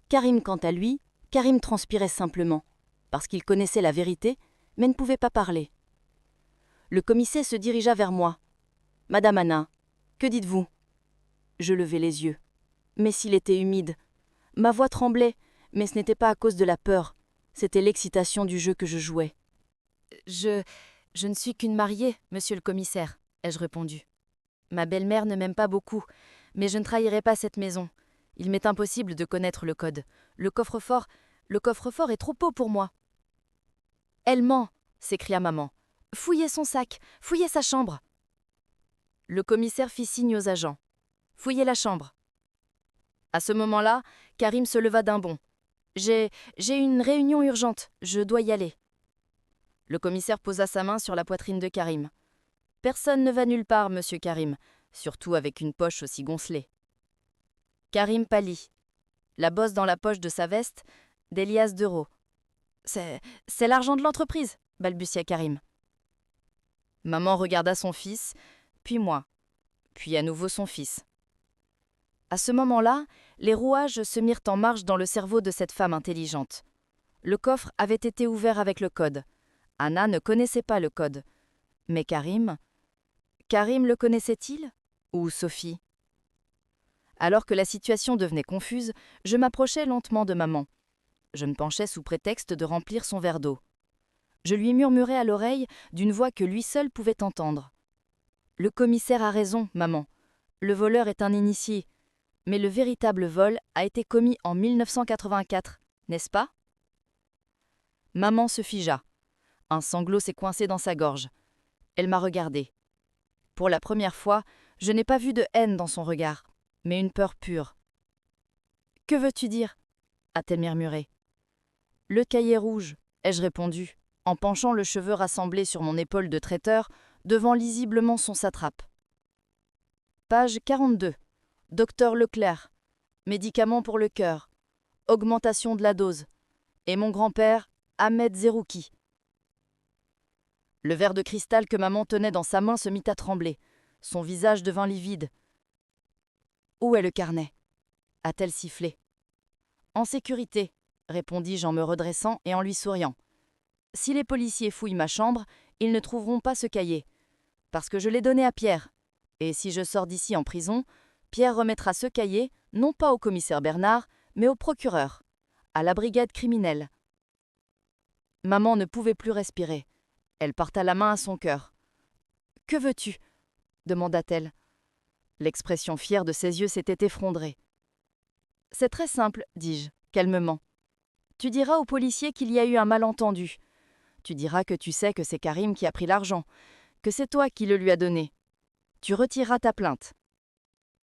Karim, quant à lui, Karim transpirait simplement, parce qu'il connaissait la vérité, mais ne pouvait pas parler. Le commissaire se dirigea vers moi. « Madame Anna, que dites-vous » Je levai les yeux. Mes cils étaient humides. Ma voix tremblait, mais ce n'était pas à cause de la peur. C'était l'excitation du jeu que je jouais. Je ne suis qu'une mariée, monsieur le commissaire, ai-je répondu. Ma belle-mère ne m'aime pas beaucoup, mais je ne trahirai pas cette maison. Il m'est impossible de connaître le code. Le coffre-fort est trop haut pour moi. Elle ment, s'écria maman. Fouillez son sac, fouillez sa chambre. Le commissaire fit signe aux agents. Fouillez la chambre. À ce moment-là, Karim se leva d'un bond. J'ai une réunion urgente, je dois y aller. Le commissaire posa sa main sur la poitrine de Karim. Personne ne va nulle part, monsieur Karim, surtout avec une poche aussi gonflée. Karim pâlit. La bosse dans la poche de sa veste, des liasses d'euros. C'est l'argent de l'entreprise, balbutia Karim. Maman regarda son fils, puis moi, puis à nouveau son fils. À ce moment-là, les rouages se mirent en marche dans le cerveau de cette femme intelligente. Le coffre avait été ouvert avec le code. Anna ne connaissait pas le code. Mais Karim le connaissait-il? Ou Sophie? Alors que la situation devenait confuse, je m'approchais lentement de maman. Je me penchais sous prétexte de remplir son verre d'eau. Je lui murmurais à l'oreille d'une voix que lui seul pouvait entendre. « Le commissaire a raison, maman. Le voleur est un initié. Mais le véritable vol a été commis en 1984, n'est-ce pas ?» Maman se figea. Un sanglot s'est coincé dans sa gorge. Elle m'a regardé. Pour la première fois, je n'ai pas vu de haine dans son regard, mais une peur pure. « Que veux-tu dire » a-t-elle murmuré. « Le cahier rouge » ai-je répondu, en penchant le cheveu rassemblé sur mon épaule de traiteur, devant lisiblement son satrape. Page 42. Docteur Leclerc. Médicaments pour le cœur. Augmentation de la dose. Et mon grand-père, Ahmed Zerouki. Le verre de cristal que maman tenait dans sa main se mit à trembler. Son visage devint livide. « Où est le carnet » a-t-elle sifflé. « En sécurité » répondis-je en me redressant et en lui souriant. « Si les policiers fouillent ma chambre, ils ne trouveront pas ce cahier. Parce que je l'ai donné à Pierre. Et si je sors d'ici en prison, Pierre remettra ce cahier, non pas au commissaire Bernard, mais au procureur, à la brigade criminelle. » Maman ne pouvait plus respirer. Elle porta la main à son cœur. « Que veux-tu » demanda-t-elle. L'expression fière de ses yeux s'était effondrée. « C'est très simple, dis-je, calmement. Tu diras aux policiers qu'il y a eu un malentendu. Tu diras que tu sais que c'est Karim qui a pris l'argent, que c'est toi qui le lui as donné. Tu retireras ta plainte.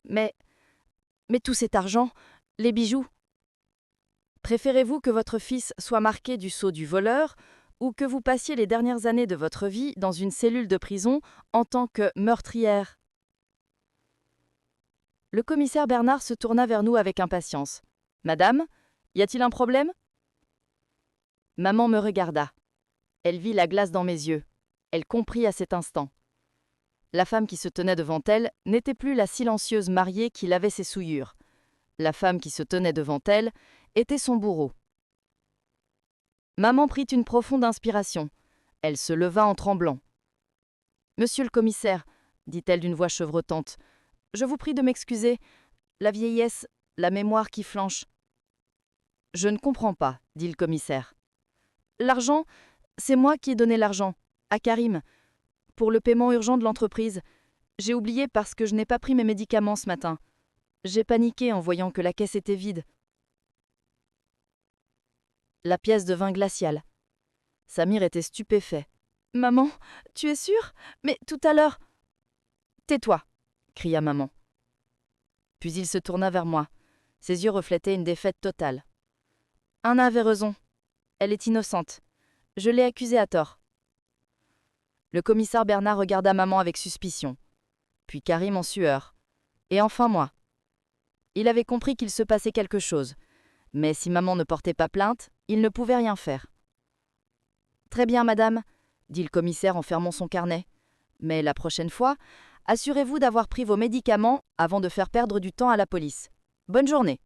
Mais tout cet argent, les bijoux. Préférez-vous que votre fils soit marqué du sceau du voleur ou que vous passiez les dernières années de votre vie dans une cellule de prison en tant que meurtrière ?» Le commissaire Bernard se tourna vers nous avec impatience. « Madame, y a-t-il un problème ?» Maman me regarda. Elle vit la glace dans mes yeux. Elle comprit à cet instant. La femme qui se tenait devant elle n'était plus la silencieuse mariée qui lavait ses souillures. La femme qui se tenait devant elle était son bourreau. Maman prit une profonde inspiration. Elle se leva en tremblant. « Monsieur le commissaire, » dit-elle d'une voix chevrotante, « je vous prie de m'excuser. La vieillesse, la mémoire qui flanche. » « Je ne comprends pas, » dit le commissaire. « L'argent, C'est moi qui ai donné l'argent, à Karim, pour le paiement urgent de l'entreprise. J'ai oublié parce que je n'ai pas pris mes médicaments ce matin. J'ai paniqué en voyant que la caisse était vide. La pièce devint glaciale. Samir était stupéfait. Maman, tu es sûre? Mais tout à l'heure. Tais-toi, cria maman. Puis il se tourna vers moi. Ses yeux reflétaient une défaite totale. Anna avait raison. Elle est innocente. Je l'ai accusée à tort. Le commissaire Bernard regarda maman avec suspicion, puis Karim en sueur, et enfin moi. Il avait compris qu'il se passait quelque chose, mais si maman ne portait pas plainte, il ne pouvait rien faire. Très bien, madame, dit le commissaire en fermant son carnet. Mais la prochaine fois, assurez-vous d'avoir pris vos médicaments avant de faire perdre du temps à la police. Bonne journée.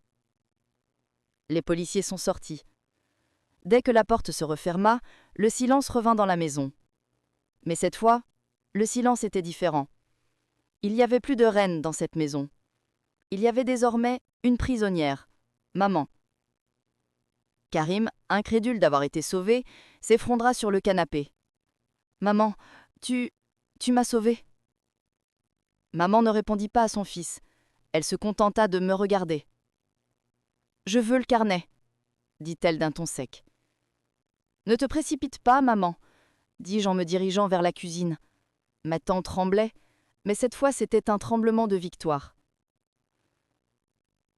Les policiers sont sortis. Dès que la porte se referma, le silence revint dans la maison. Mais cette fois, le silence était différent. Il n'y avait plus de reine dans cette maison. Il y avait désormais une prisonnière, maman. Karim, incrédule d'avoir été sauvé, s'effondra sur le canapé. « Maman, tu m'as sauvé ?» Maman ne répondit pas à son fils. Elle se contenta de me regarder. « Je veux le carnet, » dit-elle d'un ton sec. « Ne te précipite pas, maman, » dis-je en me dirigeant vers la cuisine. Ma tante tremblait, mais cette fois c'était un tremblement de victoire.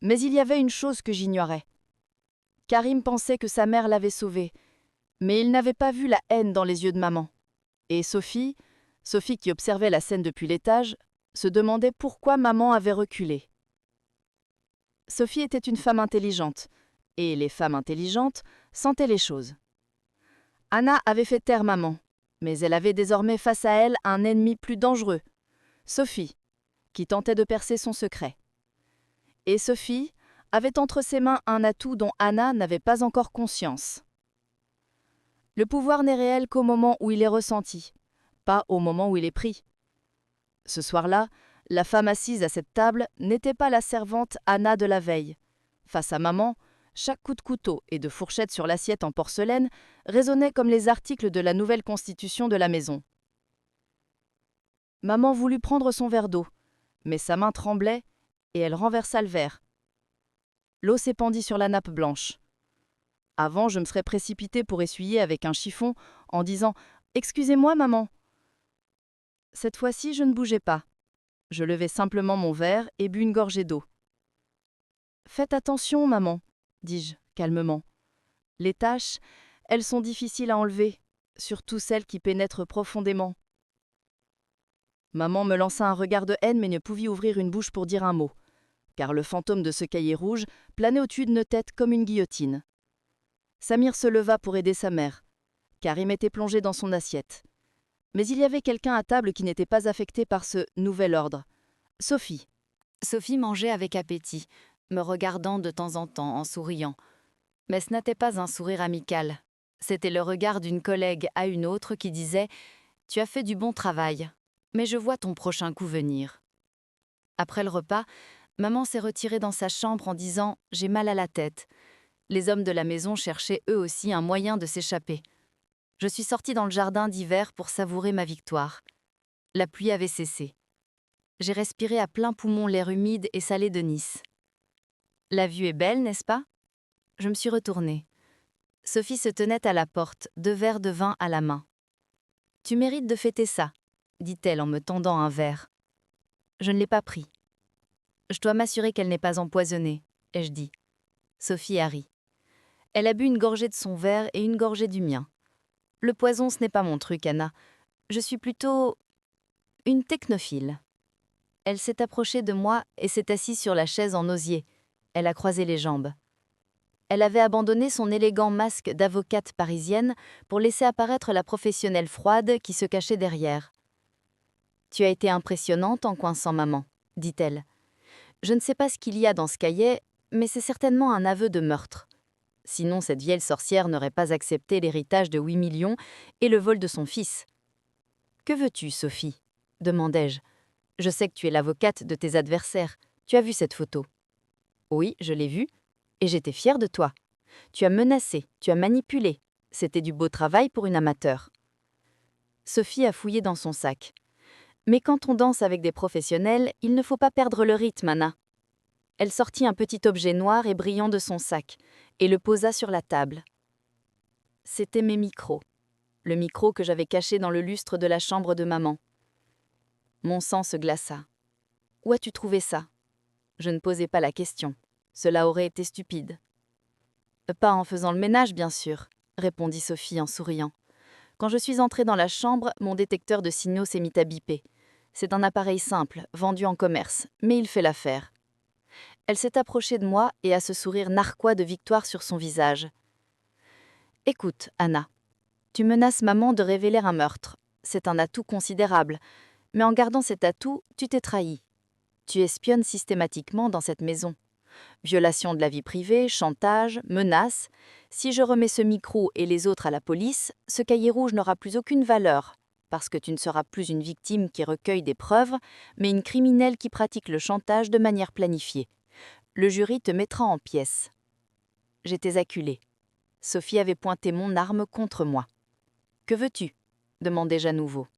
Mais il y avait une chose que j'ignorais. Karim pensait que sa mère l'avait sauvé, mais il n'avait pas vu la haine dans les yeux de maman. Et Sophie qui observait la scène depuis l'étage, se demandait pourquoi maman avait reculé. Sophie était une femme intelligente, et les femmes intelligentes sentaient les choses. Anna avait fait taire maman, mais elle avait désormais face à elle un ennemi plus dangereux, Sophie, qui tentait de percer son secret. Et Sophie avait entre ses mains un atout dont Anna n'avait pas encore conscience. Le pouvoir n'est réel qu'au moment où il est ressenti, pas au moment où il est pris. Ce soir-là, la femme assise à cette table n'était pas la servante Anna de la veille. Face à maman, chaque coup de couteau et de fourchette sur l'assiette en porcelaine résonnait comme les articles de la nouvelle constitution de la maison. Maman voulut prendre son verre d'eau, mais sa main tremblait et elle renversa le verre. L'eau s'épandit sur la nappe blanche. Avant, je me serais précipitée pour essuyer avec un chiffon en disant « Excusez-moi, maman ». Cette fois-ci, je ne bougeais pas. Je levai simplement mon verre et bus une gorgée d'eau. « Faites attention, maman », dis-je calmement. « Les taches, elles sont difficiles à enlever, surtout celles qui pénètrent profondément. » Maman me lança un regard de haine mais ne pouvait ouvrir une bouche pour dire un mot, car le fantôme de ce cahier rouge planait au-dessus de nos têtes comme une guillotine. Samir se leva pour aider sa mère, car il m'était plongé dans son assiette. Mais il y avait quelqu'un à table qui n'était pas affecté par ce nouvel ordre. Sophie. Sophie mangeait avec appétit, me regardant de temps en temps en souriant. Mais ce n'était pas un sourire amical. C'était le regard d'une collègue à une autre qui disait « Tu as fait du bon travail, mais je vois ton prochain coup venir. » Après le repas, maman s'est retirée dans sa chambre en disant « J'ai mal à la tête ». Les hommes de la maison cherchaient eux aussi un moyen de s'échapper. Je suis sortie dans le jardin d'hiver pour savourer ma victoire. La pluie avait cessé. J'ai respiré à plein poumon l'air humide et salé de Nice. La vue est belle, n'est-ce pas? Je me suis retournée. Sophie se tenait à la porte, 2 verres de vin à la main. « Tu mérites de fêter ça », dit-elle en me tendant un verre. Je ne l'ai pas pris. « Je dois m'assurer qu'elle n'est pas empoisonnée », ai-je dit. Sophie a ri. Elle a bu une gorgée de son verre et une gorgée du mien. Le poison, ce n'est pas mon truc, Anna. Je suis plutôt une technophile. Elle s'est approchée de moi et s'est assise sur la chaise en osier. Elle a croisé les jambes. Elle avait abandonné son élégant masque d'avocate parisienne pour laisser apparaître la professionnelle froide qui se cachait derrière. « Tu as été impressionnante en coinçant maman », dit-elle. « Je ne sais pas ce qu'il y a dans ce cahier, mais c'est certainement un aveu de meurtre. Sinon, cette vieille sorcière n'aurait pas accepté l'héritage de 8 millions et le vol de son fils. »« Que veux-tu, Sophie ?» demandai-je. « Je sais que tu es l'avocate de tes adversaires. Tu as vu cette photo. »« Oui, je l'ai vue. Et j'étais fière de toi. Tu as menacé, tu as manipulé. C'était du beau travail pour une amateur. Sophie a fouillé dans son sac. Mais quand on danse avec des professionnels, il ne faut pas perdre le rythme, Anna. Elle sortit un petit objet noir et brillant de son sac et le posa sur la table. C'était mes micros. Le micro que j'avais caché dans le lustre de la chambre de maman. Mon sang se glaça. Où as-tu trouvé ça? Je ne posais pas la question. Cela aurait été stupide. Pas en faisant le ménage, bien sûr, répondit Sophie en souriant. Quand je suis entrée dans la chambre, mon détecteur de signaux s'est mis à biper. C'est un appareil simple, vendu en commerce, mais il fait l'affaire. Elle s'est approchée de moi et a ce sourire narquois de victoire sur son visage. Écoute, Anna, tu menaces maman de révéler un meurtre. C'est un atout considérable. Mais en gardant cet atout, tu t'es trahi. Tu espionnes systématiquement dans cette maison. Violation de la vie privée, chantage, menaces. Si je remets ce micro et les autres à la police, ce cahier rouge n'aura plus aucune valeur, parce que tu ne seras plus une victime qui recueille des preuves, mais une criminelle qui pratique le chantage de manière planifiée. Le jury te mettra en pièces. J'étais acculée. Sophie avait pointé mon arme contre moi. « Que veux-tu » demandai-je à nouveau.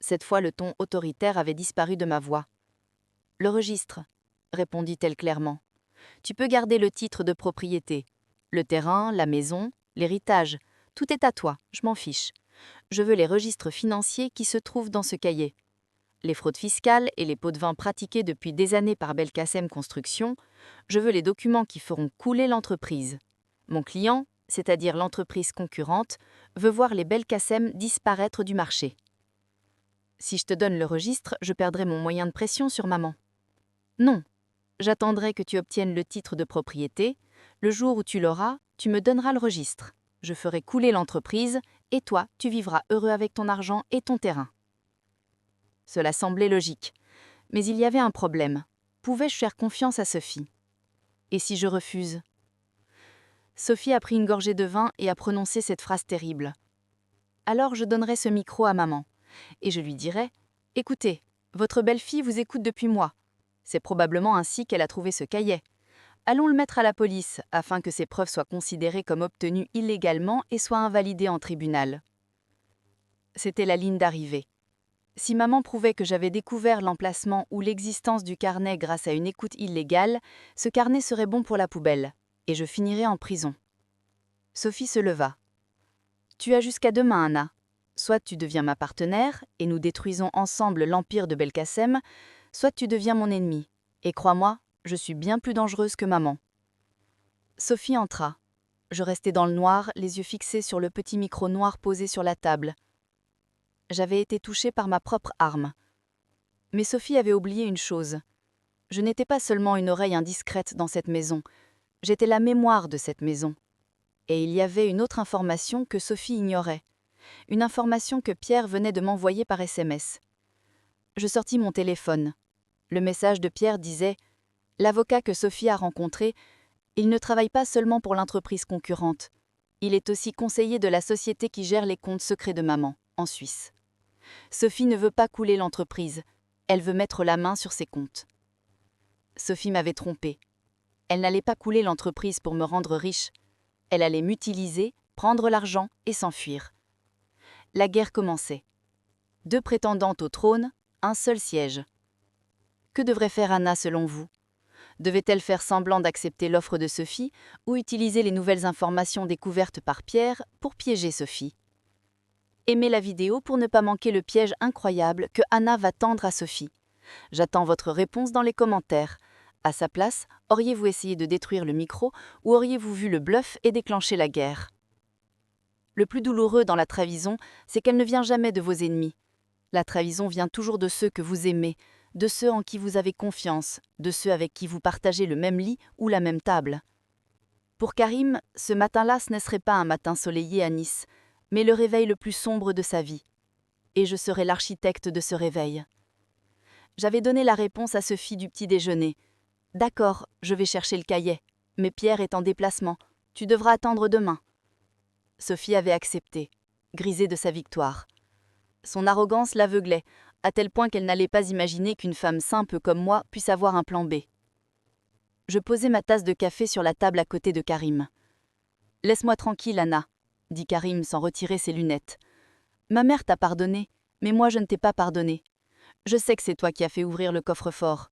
Cette fois, le ton autoritaire avait disparu de ma voix. « Le registre » répondit-elle clairement. « Tu peux garder le titre de propriété. Le terrain, la maison, l'héritage, tout est à toi, je m'en fiche. Je veux les registres financiers qui se trouvent dans ce cahier. Les fraudes fiscales et les pots de vin pratiqués depuis des années par Belkacem Construction, je veux les documents qui feront couler l'entreprise. Mon client, c'est-à-dire l'entreprise concurrente, veut voir les Belkacem disparaître du marché. Si je te donne le registre, je perdrai mon moyen de pression sur maman. Non, j'attendrai que tu obtiennes le titre de propriété. Le jour où tu l'auras, tu me donneras le registre. Je ferai couler l'entreprise et toi, tu vivras heureux avec ton argent et ton terrain. Cela semblait logique. Mais il y avait un problème. Pouvais-je faire confiance à Sophie? Et si je refuse? Sophie a pris une gorgée de vin et a prononcé cette phrase terrible. Alors je donnerai ce micro à maman. Et je lui dirai « Écoutez, votre belle-fille vous écoute depuis moi. C'est probablement ainsi qu'elle a trouvé ce cahier. Allons le mettre à la police afin que ces preuves soient considérées comme obtenues illégalement et soient invalidées en tribunal. » C'était la ligne d'arrivée. Si maman prouvait que j'avais découvert l'emplacement ou l'existence du carnet grâce à une écoute illégale, ce carnet serait bon pour la poubelle, et je finirais en prison. Sophie se leva. « Tu as jusqu'à demain, Anna. Soit tu deviens ma partenaire, et nous détruisons ensemble l'empire de Belkacem, soit tu deviens mon ennemi. Et crois-moi, je suis bien plus dangereuse que maman. » Sophie entra. Je restais dans le noir, les yeux fixés sur le petit micro noir posé sur la table. J'avais été touchée par ma propre arme. Mais Sophie avait oublié une chose. Je n'étais pas seulement une oreille indiscrète dans cette maison, j'étais la mémoire de cette maison. Et il y avait une autre information que Sophie ignorait. Une information que Pierre venait de m'envoyer par SMS. Je sortis mon téléphone. Le message de Pierre disait « L'avocat que Sophie a rencontré, il ne travaille pas seulement pour l'entreprise concurrente. Il est aussi conseiller de la société qui gère les comptes secrets de maman, en Suisse. Sophie ne veut pas couler l'entreprise. Elle veut mettre la main sur ses comptes. » Sophie m'avait trompée. Elle n'allait pas couler l'entreprise pour me rendre riche. Elle allait m'utiliser, prendre l'argent et s'enfuir. La guerre commençait. 2 prétendantes au trône, un seul siège. Que devrait faire Anna selon vous? Devait-elle faire semblant d'accepter l'offre de Sophie ou utiliser les nouvelles informations découvertes par Pierre pour piéger Sophie? Aimez la vidéo pour ne pas manquer le piège incroyable que Anna va tendre à Sophie. J'attends votre réponse dans les commentaires. À sa place, auriez-vous essayé de détruire le micro ou auriez-vous vu le bluff et déclenché la guerre? Le plus douloureux dans la trahison, c'est qu'elle ne vient jamais de vos ennemis. La trahison vient toujours de ceux que vous aimez, de ceux en qui vous avez confiance, de ceux avec qui vous partagez le même lit ou la même table. Pour Karim, ce matin-là, ce ne serait pas un matin soleillé à Nice, mais le réveil le plus sombre de sa vie. Et je serai l'architecte de ce réveil. J'avais donné la réponse à Sophie du petit déjeuner. « D'accord, je vais chercher le cahier, mais Pierre est en déplacement. Tu devras attendre demain. » Sophie avait accepté, grisée de sa victoire. Son arrogance l'aveuglait, à tel point qu'elle n'allait pas imaginer qu'une femme simple comme moi puisse avoir un plan B. Je posai ma tasse de café sur la table à côté de Karim. « Laisse-moi tranquille, Anna. dit Karim sans retirer ses lunettes. Ma mère t'a pardonné, mais moi je ne t'ai pas pardonné. Je sais que c'est toi qui as fait ouvrir le coffre-fort.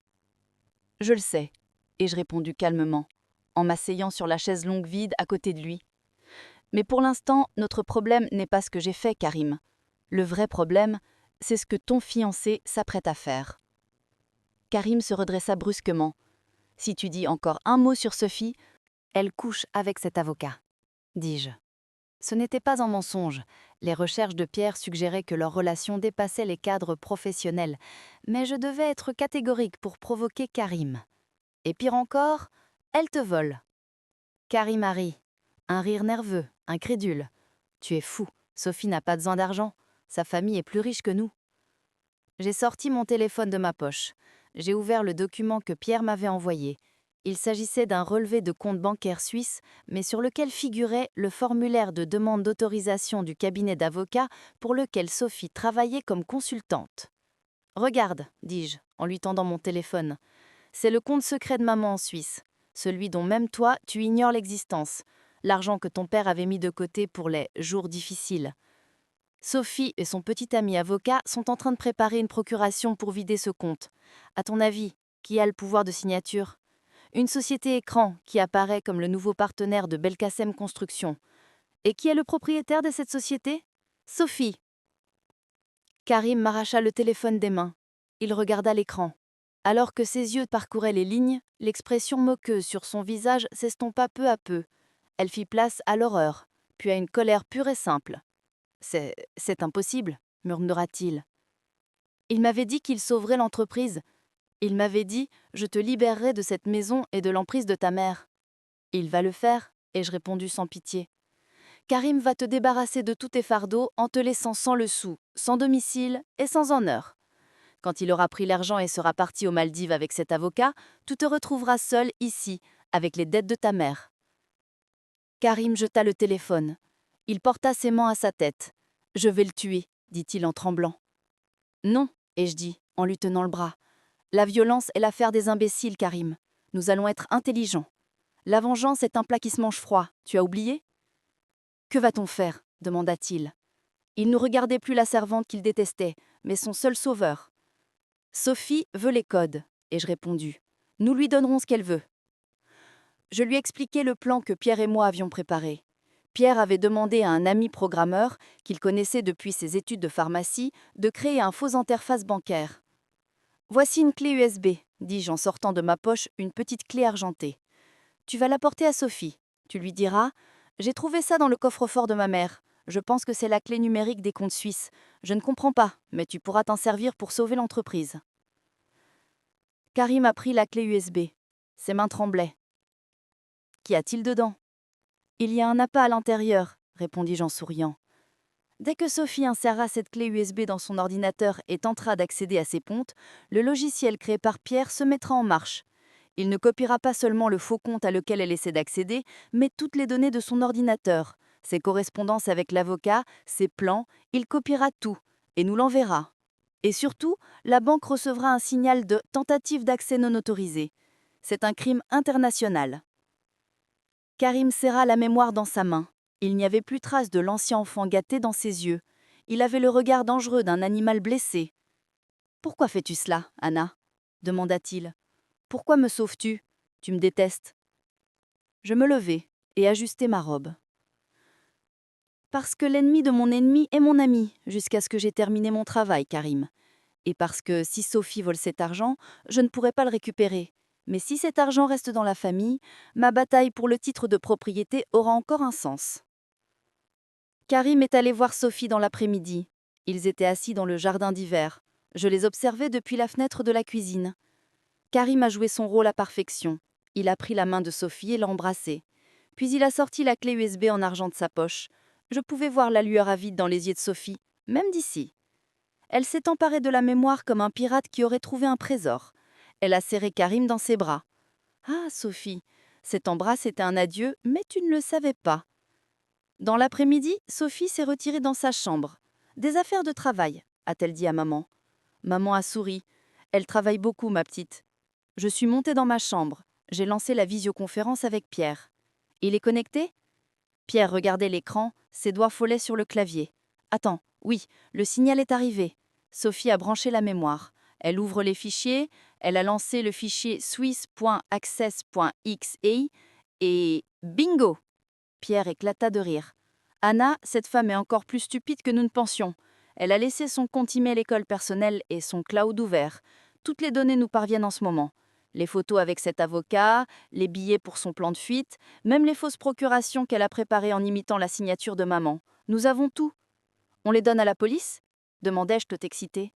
Je le sais, ai-je répondu calmement, en m'asseyant sur la chaise longue vide à côté de lui. Mais pour l'instant, notre problème n'est pas ce que j'ai fait, Karim. Le vrai problème, c'est ce que ton fiancé s'apprête à faire. Karim se redressa brusquement. Si tu dis encore un mot sur Sophie, Elle couche avec cet avocat, dis-je. Ce n'était pas un mensonge. Les recherches de Pierre suggéraient que leur relation dépassait les cadres professionnels, mais je devais être catégorique pour provoquer Karim. Et pire encore, elle te vole. Karim a ri. Un rire nerveux, incrédule. Tu es fou, Sophie n'a pas besoin d'argent. Sa famille est plus riche que nous. J'ai sorti mon téléphone de ma poche. J'ai ouvert le document que Pierre m'avait envoyé. Il s'agissait d'un relevé de compte bancaire suisse, mais sur lequel figurait le formulaire de demande d'autorisation du cabinet d'avocats pour lequel Sophie travaillait comme consultante. « Regarde, dis-je, en lui tendant mon téléphone. C'est le compte secret de maman en Suisse, celui dont même toi, tu ignores l'existence, l'argent que ton père avait mis de côté pour les jours difficiles. Sophie et son petit ami avocat sont en train de préparer une procuration pour vider ce compte. À ton avis, qui a le pouvoir de signature ? Une société écran qui apparaît comme le nouveau partenaire de Belkacem Construction. Et qui est le propriétaire de cette société ? Sophie. Karim m'arracha le téléphone des mains. Il regarda l'écran. Alors que ses yeux parcouraient les lignes, l'expression moqueuse sur son visage s'estompa peu à peu. Elle fit place à l'horreur, puis à une colère pure et simple. C'est impossible, murmura-t-il. Il m'avait dit qu'il sauverait l'entreprise. Il m'avait dit « Je te libérerai de cette maison et de l'emprise de ta mère ». Il va le faire, ai-je répondu sans pitié. Karim va te débarrasser de tous tes fardeaux en te laissant sans le sou, sans domicile et sans honneur. Quand il aura pris l'argent et sera parti aux Maldives avec cet avocat, tu te retrouveras seul ici, avec les dettes de ta mère. Karim jeta le téléphone. Il porta ses mains à sa tête. « Je vais le tuer », dit-il en tremblant. « Non », ai-je dit, en lui tenant le bras. « La violence est l'affaire des imbéciles, Karim. Nous allons être intelligents. La vengeance est un plat qui se mange froid, tu as oublié ? » « Que va-t-on faire » demanda-t-il. Il ne regardait plus la servante qu'il détestait, mais son seul sauveur. « Sophie veut les codes », ai-je répondu. « Nous lui donnerons ce qu'elle veut. » Je lui expliquai le plan que Pierre et moi avions préparé. Pierre avait demandé à un ami programmeur, qu'il connaissait depuis ses études de pharmacie, de créer un faux interface bancaire. « Voici une clé USB, dis-je en sortant de ma poche une petite clé argentée. Tu vas l'apporter à Sophie. Tu lui diras « J'ai trouvé ça dans le coffre-fort de ma mère. Je pense que c'est la clé numérique des comptes suisses. Je ne comprends pas, mais tu pourras t'en servir pour sauver l'entreprise. » Karim a pris la clé USB. Ses mains tremblaient. « Qu'y a-t-il dedans ?»« Il y a un appât à l'intérieur, » répondis-je en souriant. Dès que Sophie insérera cette clé USB dans son ordinateur et tentera d'accéder à ses comptes, le logiciel créé par Pierre se mettra en marche. Il ne copiera pas seulement le faux compte à lequel elle essaie d'accéder, mais toutes les données de son ordinateur, ses correspondances avec l'avocat, ses plans, il copiera tout et nous l'enverra. Et surtout, la banque recevra un signal de tentative d'accès non autorisé. C'est un crime international. Karim serra la mémoire dans sa main. Il n'y avait plus trace de l'ancien enfant gâté dans ses yeux. Il avait le regard dangereux d'un animal blessé. « Pourquoi fais-tu cela, Anna ?» demanda-t-il. « Pourquoi me sauves-tu ? Tu me détestes. » Je me levai et ajustai ma robe. « Parce que l'ennemi de mon ennemi est mon ami, jusqu'à ce que j'aie terminé mon travail, Karim. Et parce que si Sophie vole cet argent, je ne pourrai pas le récupérer. Mais si cet argent reste dans la famille, ma bataille pour le titre de propriété aura encore un sens. » Karim est allé voir Sophie dans l'après-midi. Ils étaient assis dans le jardin d'hiver. Je les observais depuis la fenêtre de la cuisine. Karim a joué son rôle à perfection. Il a pris la main de Sophie et l'a embrassée. Puis il a sorti la clé USB en argent de sa poche. Je pouvais voir la lueur avide dans les yeux de Sophie, même d'ici. Elle s'est emparée de la mémoire comme un pirate qui aurait trouvé un trésor. Elle a serré Karim dans ses bras. « Ah, Sophie, cet embrasse était un adieu, mais tu ne le savais pas. » Dans l'après-midi, Sophie s'est retirée dans sa chambre. « Des affaires de travail », a-t-elle dit à maman. Maman a souri. « Elle travaille beaucoup, ma petite. » Je suis montée dans ma chambre. J'ai lancé la visioconférence avec Pierre. « Il est connecté » Pierre regardait l'écran, ses doigts frôlaient sur le clavier. Attends, oui, le signal est arrivé. Sophie a branché la mémoire. Elle ouvre les fichiers, elle a lancé le fichier swiss.access.xa et bingo! Pierre éclata de rire. Anna, cette femme est encore plus stupide que nous ne pensions. Elle a laissé son compte email école personnelle et son cloud ouvert. Toutes les données nous parviennent en ce moment. Les photos avec cet avocat, les billets pour son plan de fuite, même les fausses procurations qu'elle a préparées en imitant la signature de maman. Nous avons tout. On les donne à la police ? Demandai-je tout excité.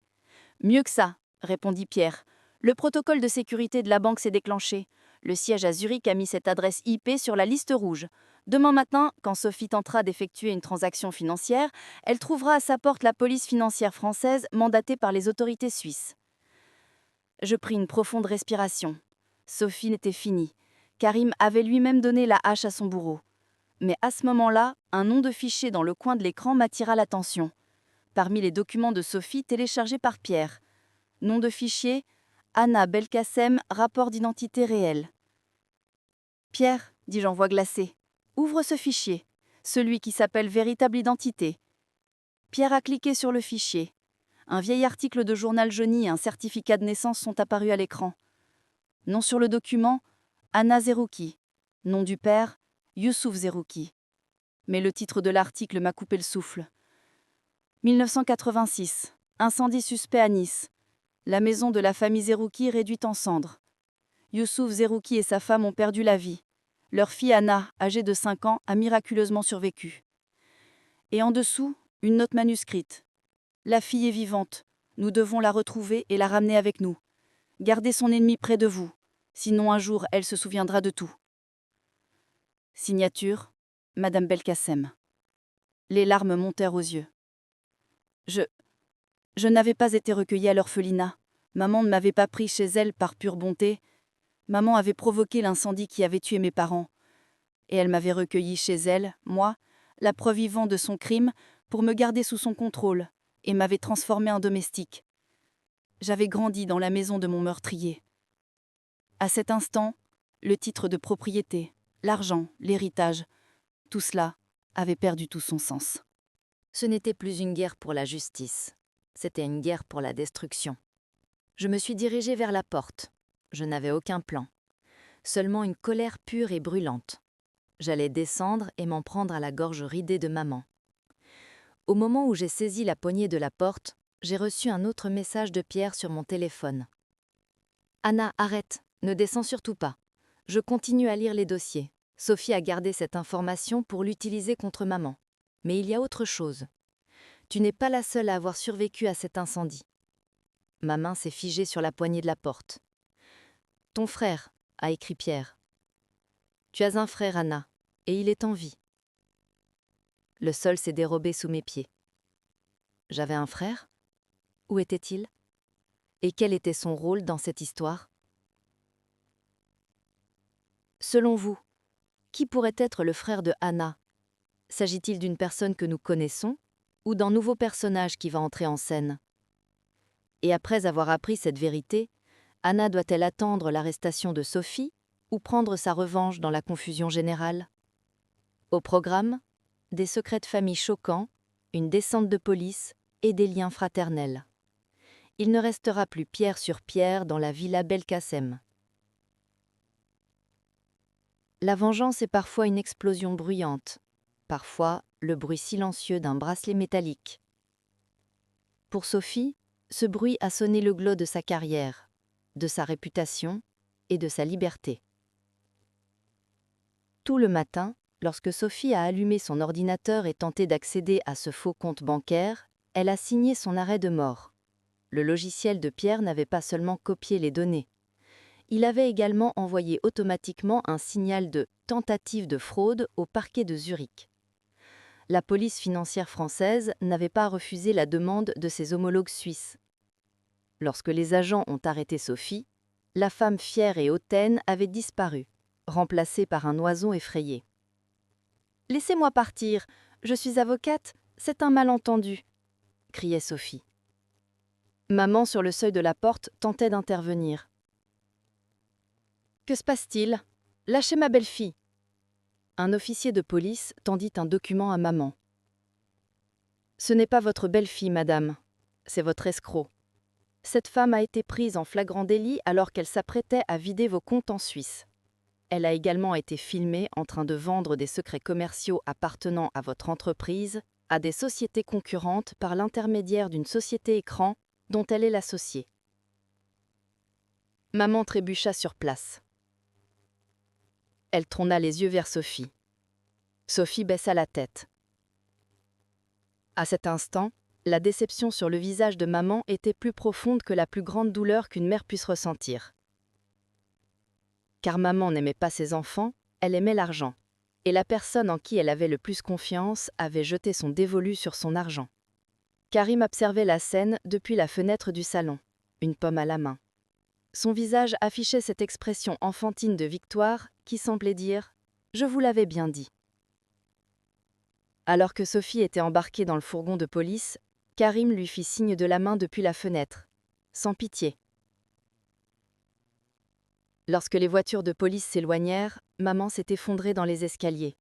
Mieux que ça, répondit Pierre. Le protocole de sécurité de la banque s'est déclenché. Le siège à Zurich a mis cette adresse IP sur la liste rouge. Demain matin, quand Sophie tentera d'effectuer une transaction financière, elle trouvera à sa porte la police financière française mandatée par les autorités suisses. Je pris une profonde respiration. Sophie n'était finie. Karim avait lui-même donné la hache à son bourreau. Mais à ce moment-là, un nom de fichier dans le coin de l'écran m'attira l'attention. Parmi les documents de Sophie téléchargés par Pierre. Nom de fichier, Anna Belkacem, rapport d'identité réel. Pierre, dis-je en voix glacée, ouvre ce fichier, celui qui s'appelle Véritable identité. Pierre a cliqué sur le fichier. Un vieil article de journal jauni et un certificat de naissance sont apparus à l'écran. Nom sur le document, Anna Zerouki. Nom du père, Youssouf Zerouki. Mais le titre de l'article m'a coupé le souffle. 1986. Incendie suspect à Nice. La maison de la famille Zerouki réduite en cendres. Youssouf Zerouki et sa femme ont perdu la vie. Leur fille Anna, âgée de 5 ans, a miraculeusement survécu. Et en dessous, une note manuscrite. La fille est vivante. Nous devons la retrouver et la ramener avec nous. Gardez son ennemi près de vous. Sinon un jour, elle se souviendra de tout. Signature, Madame Belkacem. Les larmes montèrent aux yeux. Je n'avais pas été recueillie à l'orphelinat. Maman ne m'avait pas pris chez elle par pure bonté. Maman avait provoqué l'incendie qui avait tué mes parents. Et elle m'avait recueillie chez elle, moi, la preuve vivante de son crime, pour me garder sous son contrôle, et m'avait transformée en domestique. J'avais grandi dans la maison de mon meurtrier. À cet instant, le titre de propriété, l'argent, l'héritage, tout cela avait perdu tout son sens. Ce n'était plus une guerre pour la justice, c'était une guerre pour la destruction. Je me suis dirigée vers la porte. Je n'avais aucun plan, seulement une colère pure et brûlante. J'allais descendre et m'en prendre à la gorge ridée de maman. Au moment où j'ai saisi la poignée de la porte, j'ai reçu un autre message de Pierre sur mon téléphone. « Anna, arrête, ne descends surtout pas. Je continue à lire les dossiers. Sophie a gardé cette information pour l'utiliser contre maman. Mais il y a autre chose. Tu n'es pas la seule à avoir survécu à cet incendie. » Ma main s'est figée sur la poignée de la porte. « Ton frère, » a écrit Pierre. « Tu as un frère, Anna, et il est en vie. » Le sol s'est dérobé sous mes pieds. J'avais un frère ? Où était-il ? Et quel était son rôle dans cette histoire ? Selon vous, qui pourrait être le frère de Anna ? S'agit-il d'une personne que nous connaissons ou d'un nouveau personnage qui va entrer en scène ? Et après avoir appris cette vérité, Anna doit-elle attendre l'arrestation de Sophie ou prendre sa revanche dans la confusion générale ? Au programme, des secrets de famille choquants, une descente de police et des liens fraternels. Il ne restera plus pierre sur pierre dans la villa Belkacem. La vengeance est parfois une explosion bruyante, parfois le bruit silencieux d'un bracelet métallique. Pour Sophie, ce bruit a sonné le glos de sa carrière, de sa réputation et de sa liberté. Tout le matin, lorsque Sophie a allumé son ordinateur et tenté d'accéder à ce faux compte bancaire, elle a signé son arrêt de mort. Le logiciel de Pierre n'avait pas seulement copié les données. Il avait également envoyé automatiquement un signal de tentative de fraude au parquet de Zurich. La police financière française n'avait pas refusé la demande de ses homologues suisses. Lorsque les agents ont arrêté Sophie, la femme fière et hautaine avait disparu, remplacée par un oison effrayé. « Laissez-moi partir, je suis avocate, c'est un malentendu », criait Sophie. Maman, sur le seuil de la porte, tentait d'intervenir. « Que se passe-t-il ? Lâchez ma belle-fille !» Un officier de police tendit un document à maman. « Ce n'est pas votre belle-fille, madame, c'est votre escroc. Cette femme a été prise en flagrant délit alors qu'elle s'apprêtait à vider vos comptes en Suisse. Elle a également été filmée en train de vendre des secrets commerciaux appartenant à votre entreprise à des sociétés concurrentes par l'intermédiaire d'une société écran dont elle est l'associée. » Maman trébucha sur place. Elle tourna les yeux vers Sophie. Sophie baissa la tête. À cet instant, la déception sur le visage de maman était plus profonde que la plus grande douleur qu'une mère puisse ressentir. Car maman n'aimait pas ses enfants, elle aimait l'argent. Et la personne en qui elle avait le plus confiance avait jeté son dévolu sur son argent. Karim observait la scène depuis la fenêtre du salon, une pomme à la main. Son visage affichait cette expression enfantine de victoire qui semblait dire « Je vous l'avais bien dit ». Alors que Sophie était embarquée dans le fourgon de police, Karim lui fit signe de la main depuis la fenêtre, sans pitié. Lorsque les voitures de police s'éloignèrent, maman s'est effondrée dans les escaliers.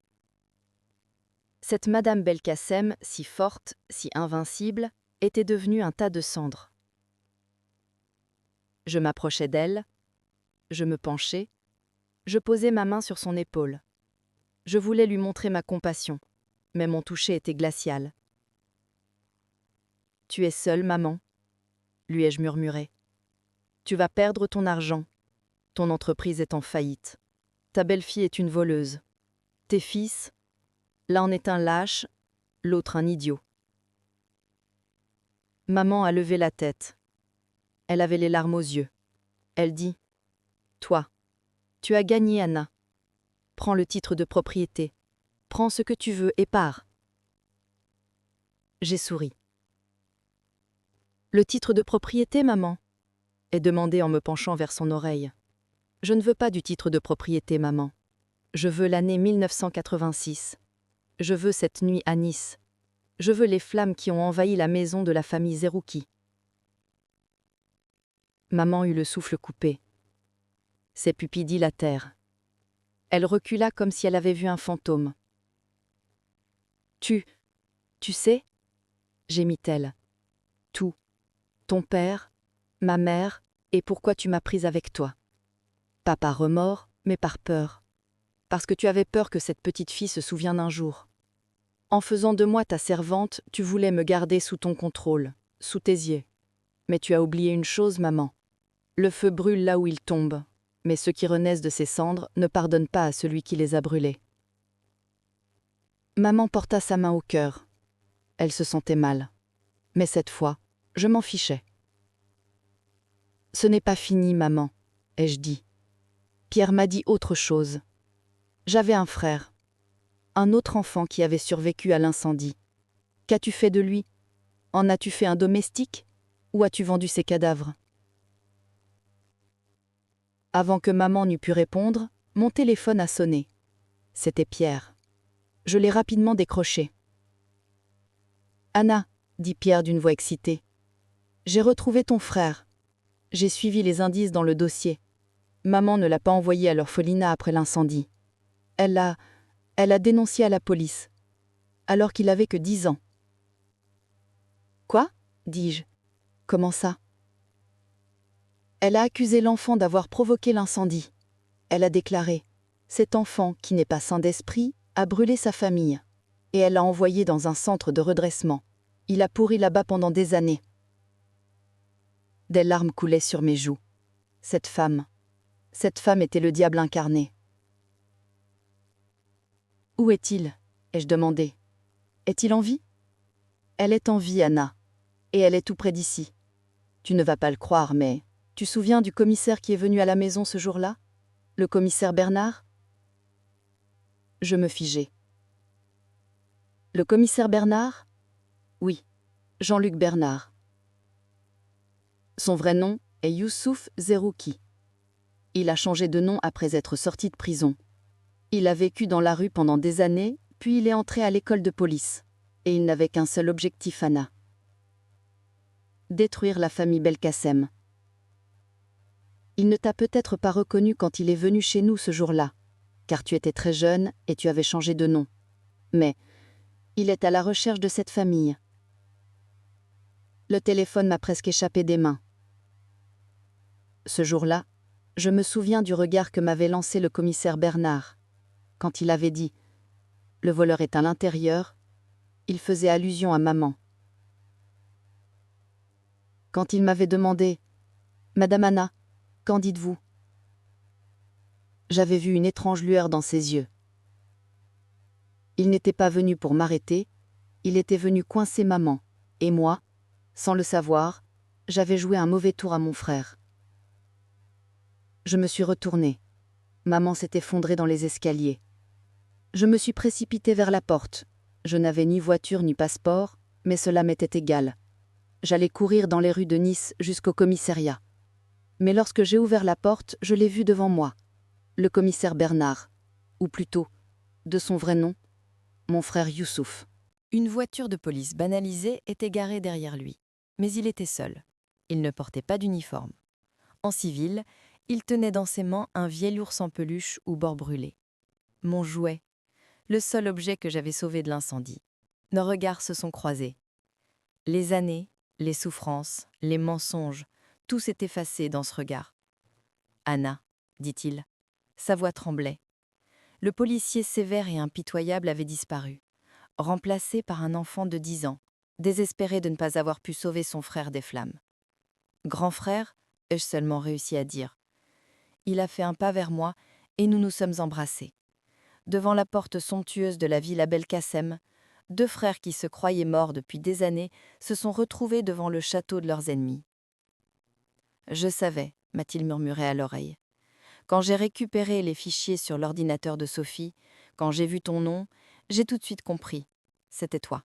Cette Madame Belkacem, si forte, si invincible, était devenue un tas de cendres. Je m'approchai d'elle, je me penchai, je posai ma main sur son épaule. Je voulais lui montrer ma compassion, mais mon toucher était glacial. « Tu es seule, maman ?» lui ai-je murmuré. « Tu vas perdre ton argent. Ton entreprise est en faillite. Ta belle-fille est une voleuse. Tes fils, l'un est un lâche, l'autre un idiot. » Maman a levé la tête. Elle avait les larmes aux yeux. Elle dit « Toi, tu as gagné, Anna. Prends le titre de propriété. Prends ce que tu veux et pars. » J'ai souri. « Le titre de propriété, maman ?» ai demandé en me penchant vers son oreille. « Je ne veux pas du titre de propriété, maman. Je veux l'année 1986. Je veux cette nuit à Nice. Je veux les flammes qui ont envahi la maison de la famille Zerouki. » Maman eut le souffle coupé. Ses pupilles dilatèrent. Elle recula comme si elle avait vu un fantôme. « Tu sais ?» gémit-elle. « Tout. Ton père, ma mère, et pourquoi tu m'as prise avec toi. Pas par remords, mais par peur. Parce que tu avais peur que cette petite fille se souvienne un jour. En faisant de moi ta servante, tu voulais me garder sous ton contrôle, sous tes yeux. Mais tu as oublié une chose, maman. Le feu brûle là où il tombe, mais ceux qui renaissent de ces cendres ne pardonnent pas à celui qui les a brûlés. » Maman porta sa main au cœur. Elle se sentait mal. Mais cette fois, je m'en fichais. « Ce n'est pas fini, maman, » ai-je dit. Pierre m'a dit autre chose. J'avais un frère, un autre enfant qui avait survécu à l'incendie. Qu'as-tu fait de lui? En as-tu fait un domestique? Ou as-tu vendu ses cadavres? Avant que maman n'eût pu répondre, mon téléphone a sonné. C'était Pierre. Je l'ai rapidement décroché. « Anna, » dit Pierre d'une voix excitée, « j'ai retrouvé ton frère. J'ai suivi les indices dans le dossier. Maman ne l'a pas envoyé à l'orphelinat après l'incendie. Elle l'a dénoncé à la police, alors qu'il avait que 10 ans. » « Quoi ?» dis-je. « Comment ça ?» Elle a accusé l'enfant d'avoir provoqué l'incendie. Elle a déclaré « Cet enfant, qui n'est pas sain d'esprit, a brûlé sa famille. » Et elle l'a envoyé dans un centre de redressement. Il a pourri là-bas pendant des années. Des larmes coulaient sur mes joues. Cette femme était le diable incarné. « Où est-il ?» ai-je demandé. « Est-il en vie ?» ?»« Elle est en vie, Anna. Et elle est tout près d'ici. Tu ne vas pas le croire, mais tu te souviens du commissaire qui est venu à la maison ce jour-là? Le commissaire Bernard ?» Je me figeai. « Le commissaire Bernard ?» ?»« Oui, Jean-Luc Bernard. Son vrai nom est Youssouf Zerouki. Il a changé de nom après être sorti de prison. Il a vécu dans la rue pendant des années, puis il est entré à l'école de police. Et il n'avait qu'un seul objectif, Anna. Détruire la famille Belkacem. Il ne t'a peut-être pas reconnu quand il est venu chez nous ce jour-là. car tu étais très jeune et tu avais changé de nom. Mais il est à la recherche de cette famille. Le téléphone m'a presque échappé des mains. Ce jour-là, je me souviens du regard que m'avait lancé le commissaire Bernard. Quand il avait dit « Le voleur est à l'intérieur », il faisait allusion à maman. Quand il m'avait demandé « Madame Anna, qu'en dites-vous » j'avais vu une étrange lueur dans ses yeux. Il n'était pas venu pour m'arrêter, il était venu coincer maman, et moi, sans le savoir, j'avais joué un mauvais tour à mon frère. Je me suis retournée. Maman s'est effondrée dans les escaliers. Je me suis précipitée vers la porte. Je n'avais ni voiture ni passeport, mais cela m'était égal. J'allais courir dans les rues de Nice jusqu'au commissariat. Mais lorsque j'ai ouvert la porte, je l'ai vu devant moi. Le commissaire Bernard, ou plutôt, de son vrai nom, mon frère Youssouf. Une voiture de police banalisée était garée derrière lui. Mais il était seul. Il ne portait pas d'uniforme. En civil, il tenait dans ses mains un vieil ours en peluche ou bord brûlé. Mon jouet, le seul objet que j'avais sauvé de l'incendie. Nos regards se sont croisés. Les années, les souffrances, les mensonges, tout s'est effacé dans ce regard. « Anna », dit-il. Sa voix tremblait. Le policier sévère et impitoyable avait disparu, remplacé par un enfant de 10 ans, désespéré de ne pas avoir pu sauver son frère des flammes. « Grand frère », ai-je seulement réussi à dire. Il a fait un pas vers moi et nous nous sommes embrassés. Devant la porte somptueuse de la villa Belkacem, 2 frères qui se croyaient morts depuis des années se sont retrouvés devant le château de leurs ennemis. « Je savais », m'a-t-il murmuré à l'oreille. Quand j'ai récupéré les fichiers sur l'ordinateur de Sophie, quand j'ai vu ton nom, j'ai tout de suite compris. C'était toi.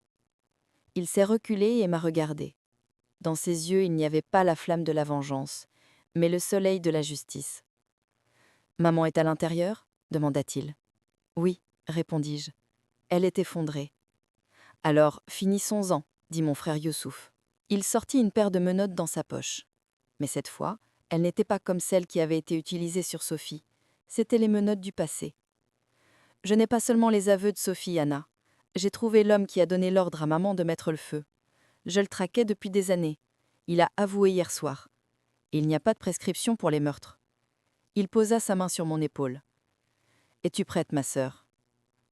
Il s'est reculé et m'a regardé. Dans ses yeux, il n'y avait pas la flamme de la vengeance, mais le soleil de la justice. « Maman est à l'intérieur » demanda-t-il. « Oui » répondis-je. Elle est effondrée. « Alors, finissons-en » dit mon frère Youssouf. Il sortit une paire de menottes dans sa poche. Mais cette fois, elles n'étaient pas comme celles qui avaient été utilisées sur Sophie. C'étaient les menottes du passé. Je n'ai pas seulement les aveux de Sophie, Anna. J'ai trouvé l'homme qui a donné l'ordre à maman de mettre le feu. Je le traquais depuis des années. Il a avoué hier soir. Il n'y a pas de prescription pour les meurtres. Il posa sa main sur mon épaule. « Es-tu prête, ma sœur ?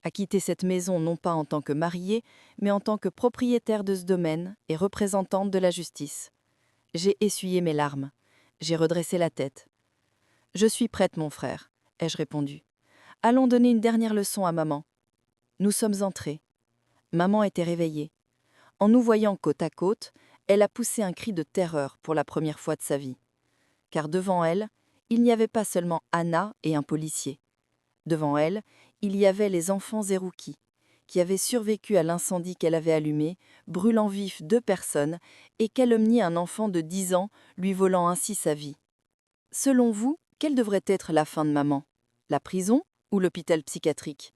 À quitter cette maison non pas en tant que mariée, mais en tant que propriétaire de ce domaine et représentante de la justice. » J'ai essuyé mes larmes. J'ai redressé la tête. « Je suis prête, mon frère, » ai-je répondu. « Allons donner une dernière leçon à maman. » Nous sommes entrés. Maman était réveillée. En nous voyant côte à côte, elle a poussé un cri de terreur pour la première fois de sa vie. Car devant elle, il n'y avait pas seulement Anna et un policier. Devant elle, il y avait les enfants Zerouki, qui avaient survécu à l'incendie qu'elle avait allumé, brûlant vif 2 personnes et calomnié un enfant de 10 ans, lui volant ainsi sa vie. Selon vous, quelle devrait être la fin de maman ? La prison ou l'hôpital psychiatrique ?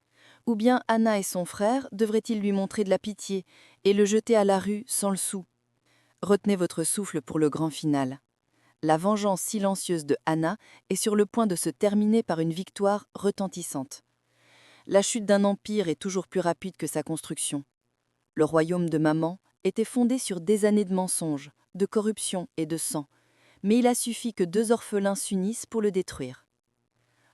Ou bien Anna et son frère devraient-ils lui montrer de la pitié et le jeter à la rue sans le sou ? Retenez votre souffle pour le grand final. La vengeance silencieuse de Anna est sur le point de se terminer par une victoire retentissante. La chute d'un empire est toujours plus rapide que sa construction. Le royaume de maman était fondé sur des années de mensonges, de corruption et de sang, mais il a suffi que 2 orphelins s'unissent pour le détruire.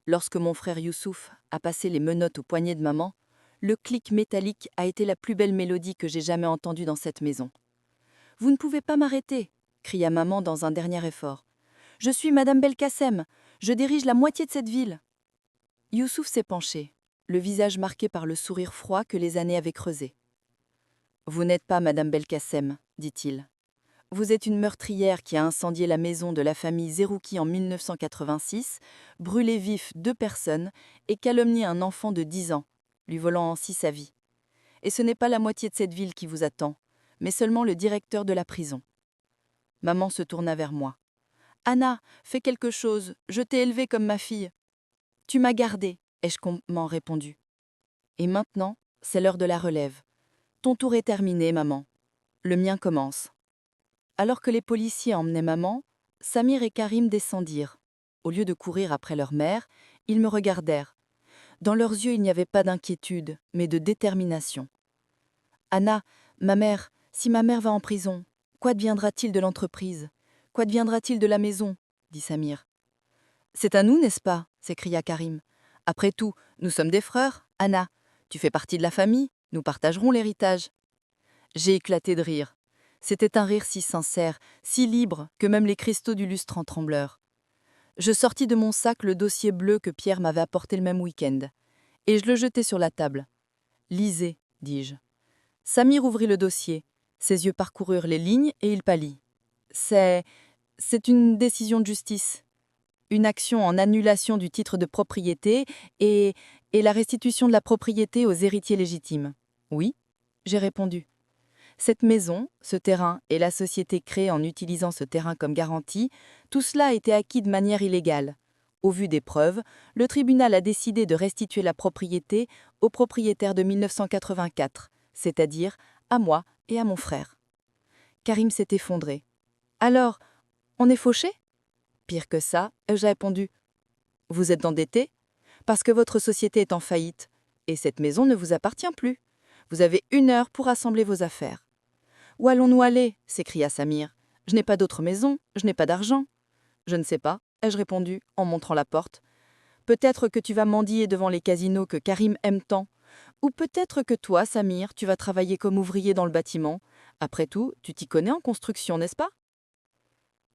Lorsque mon frère Youssouf a passé les menottes au poignet de maman, le clic métallique a été la plus belle mélodie que j'ai jamais entendue dans cette maison. « Vous ne pouvez pas m'arrêter !» cria maman dans un dernier effort. « Je suis Madame Belkacem, je dirige la moitié de cette ville. » Youssouf s'est penché, le visage marqué par le sourire froid que les années avaient creusé. « Vous n'êtes pas Madame Belkacem, dit-il. Vous êtes une meurtrière qui a incendié la maison de la famille Zerouki en 1986, brûlé vif 2 personnes et calomnié un enfant de 10 ans, lui volant ainsi sa vie. Et ce n'est pas la moitié de cette ville qui vous attend, mais seulement le directeur de la prison. » Maman se tourna vers moi. « Anna, fais quelque chose, je t'ai élevée comme ma fille. »« Tu m'as gardée, » ai-je calmement répondu. « Et maintenant, c'est l'heure de la relève. Ton tour est terminé, maman. Le mien commence. » Alors que les policiers emmenaient maman, Samir et Karim descendirent. Au lieu de courir après leur mère, ils me regardèrent. Dans leurs yeux, il n'y avait pas d'inquiétude, mais de détermination. Anna, ma mère, si ma mère va en prison, quoi deviendra-t-il de l'entreprise? Quoi deviendra-t-il de la maison? Dit Samir. C'est à nous, n'est-ce pas? S'écria Karim. Après tout, nous sommes des frères, Anna. Tu fais partie de la famille, nous partagerons l'héritage. J'ai éclaté de rire. C'était un rire si sincère, si libre, que même les cristaux du lustre en tremblèrent. Je sortis de mon sac le dossier bleu que Pierre m'avait apporté le même week-end, et je le jetai sur la table. Lisez, dis-je. Samir ouvrit le dossier. Ses yeux parcoururent les lignes et il pâlit. C'est une décision de justice. Une action en annulation du titre de propriété et la restitution de la propriété aux héritiers légitimes. Oui, j'ai répondu. Cette maison, ce terrain et la société créée en utilisant ce terrain comme garantie, tout cela a été acquis de manière illégale. Au vu des preuves, le tribunal a décidé de restituer la propriété aux propriétaires de 1984, c'est-à-dire à moi et à mon frère. Karim s'est effondré. Alors, on est fauché? Pire que ça, ai-je répondu. Vous êtes endetté parce que votre société est en faillite et cette maison ne vous appartient plus. Vous avez 1 heure pour rassembler vos affaires. Où allons-nous aller? S'écria Samir. Je n'ai pas d'autre maison, je n'ai pas d'argent. Je ne sais pas, ai-je répondu en montrant la porte. Peut-être que tu vas mendier devant les casinos que Karim aime tant. Ou peut-être que toi, Samir, tu vas travailler comme ouvrier dans le bâtiment. Après tout, tu t'y connais en construction, n'est-ce pas?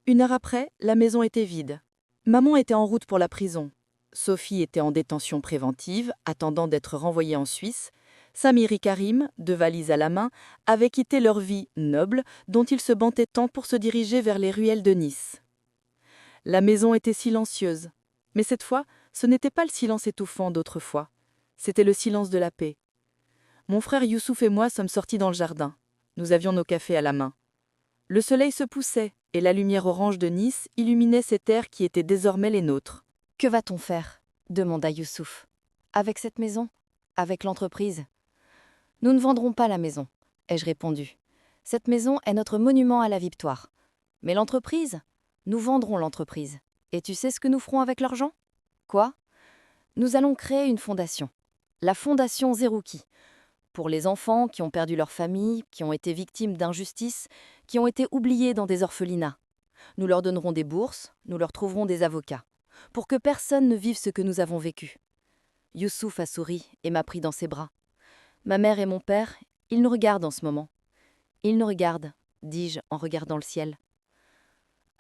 1 heure après, la maison était vide. Maman était en route pour la prison. Sophie était en détention préventive, attendant d'être renvoyée en Suisse. Samir et Karim, 2 valises à la main, avaient quitté leur vie noble, dont ils se vantaient tant pour se diriger vers les ruelles de Nice. La maison était silencieuse. Mais cette fois, ce n'était pas le silence étouffant d'autrefois. C'était le silence de la paix. Mon frère Youssouf et moi sommes sortis dans le jardin. Nous avions nos cafés à la main. Le soleil se poussait, et la lumière orange de Nice illuminait ces terres qui étaient désormais les nôtres. « Que va-t-on faire » demanda Youssouf. « Avec cette maison? Avec l'entreprise ?»« Nous ne vendrons pas la maison, » ai-je répondu. « Cette maison est notre monument à la victoire. Mais l'entreprise? Nous vendrons l'entreprise. Et tu sais ce que nous ferons avec l'argent? Quoi? Nous allons créer une fondation. La fondation Zerouki. Pour les enfants qui ont perdu leur famille, qui ont été victimes d'injustice, qui ont été oubliés dans des orphelinats. Nous leur donnerons des bourses, nous leur trouverons des avocats, pour que personne ne vive ce que nous avons vécu. Youssouf a souri et m'a pris dans ses bras. Ma mère et mon père, ils nous regardent en ce moment. Ils nous regardent, dis-je en regardant le ciel.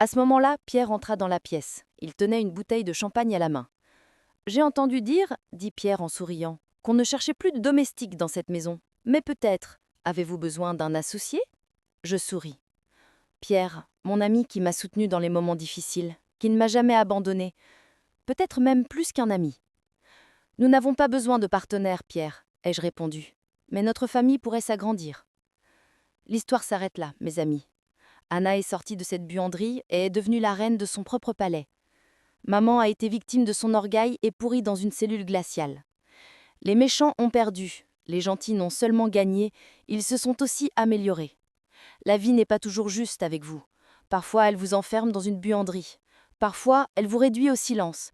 À ce moment-là, Pierre entra dans la pièce. Il tenait une bouteille de champagne à la main. « J'ai entendu dire, dit Pierre en souriant, qu'on ne cherchait plus de domestique dans cette maison. Mais peut-être, avez-vous besoin d'un associé ?» Je souris. Pierre, mon ami qui m'a soutenu dans les moments difficiles, qui ne m'a jamais abandonné, peut-être même plus qu'un ami. « Nous n'avons pas besoin de partenaires, Pierre, ai-je répondu, mais notre famille pourrait s'agrandir. » L'histoire s'arrête là, mes amis. Anna est sortie de cette buanderie et est devenue la reine de son propre palais. Maman a été victime de son orgueil et pourrie dans une cellule glaciale. Les méchants ont perdu, les gentils n'ont seulement gagné, ils se sont aussi améliorés. La vie n'est pas toujours juste avec vous. Parfois, elle vous enferme dans une buanderie. Parfois, elle vous réduit au silence.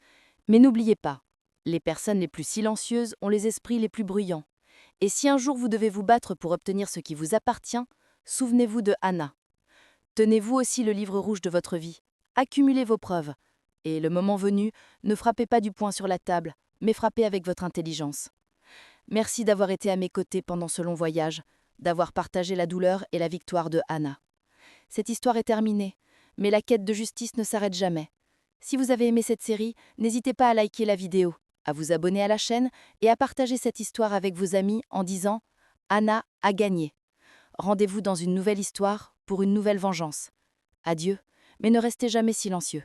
Mais n'oubliez pas, les personnes les plus silencieuses ont les esprits les plus bruyants. Et si un jour vous devez vous battre pour obtenir ce qui vous appartient, souvenez-vous de Anna. Tenez-vous aussi le livre rouge de votre vie. Accumulez vos preuves. Et le moment venu, ne frappez pas du poing sur la table, mais frappez avec votre intelligence. Merci d'avoir été à mes côtés pendant ce long voyage, d'avoir partagé la douleur et la victoire de Anna. Cette histoire est terminée, mais la quête de justice ne s'arrête jamais. Si vous avez aimé cette série, n'hésitez pas à liker la vidéo, à vous abonner à la chaîne et à partager cette histoire avec vos amis en disant « Anna a gagné ». Rendez-vous dans une nouvelle histoire pour une nouvelle vengeance. Adieu, mais ne restez jamais silencieux.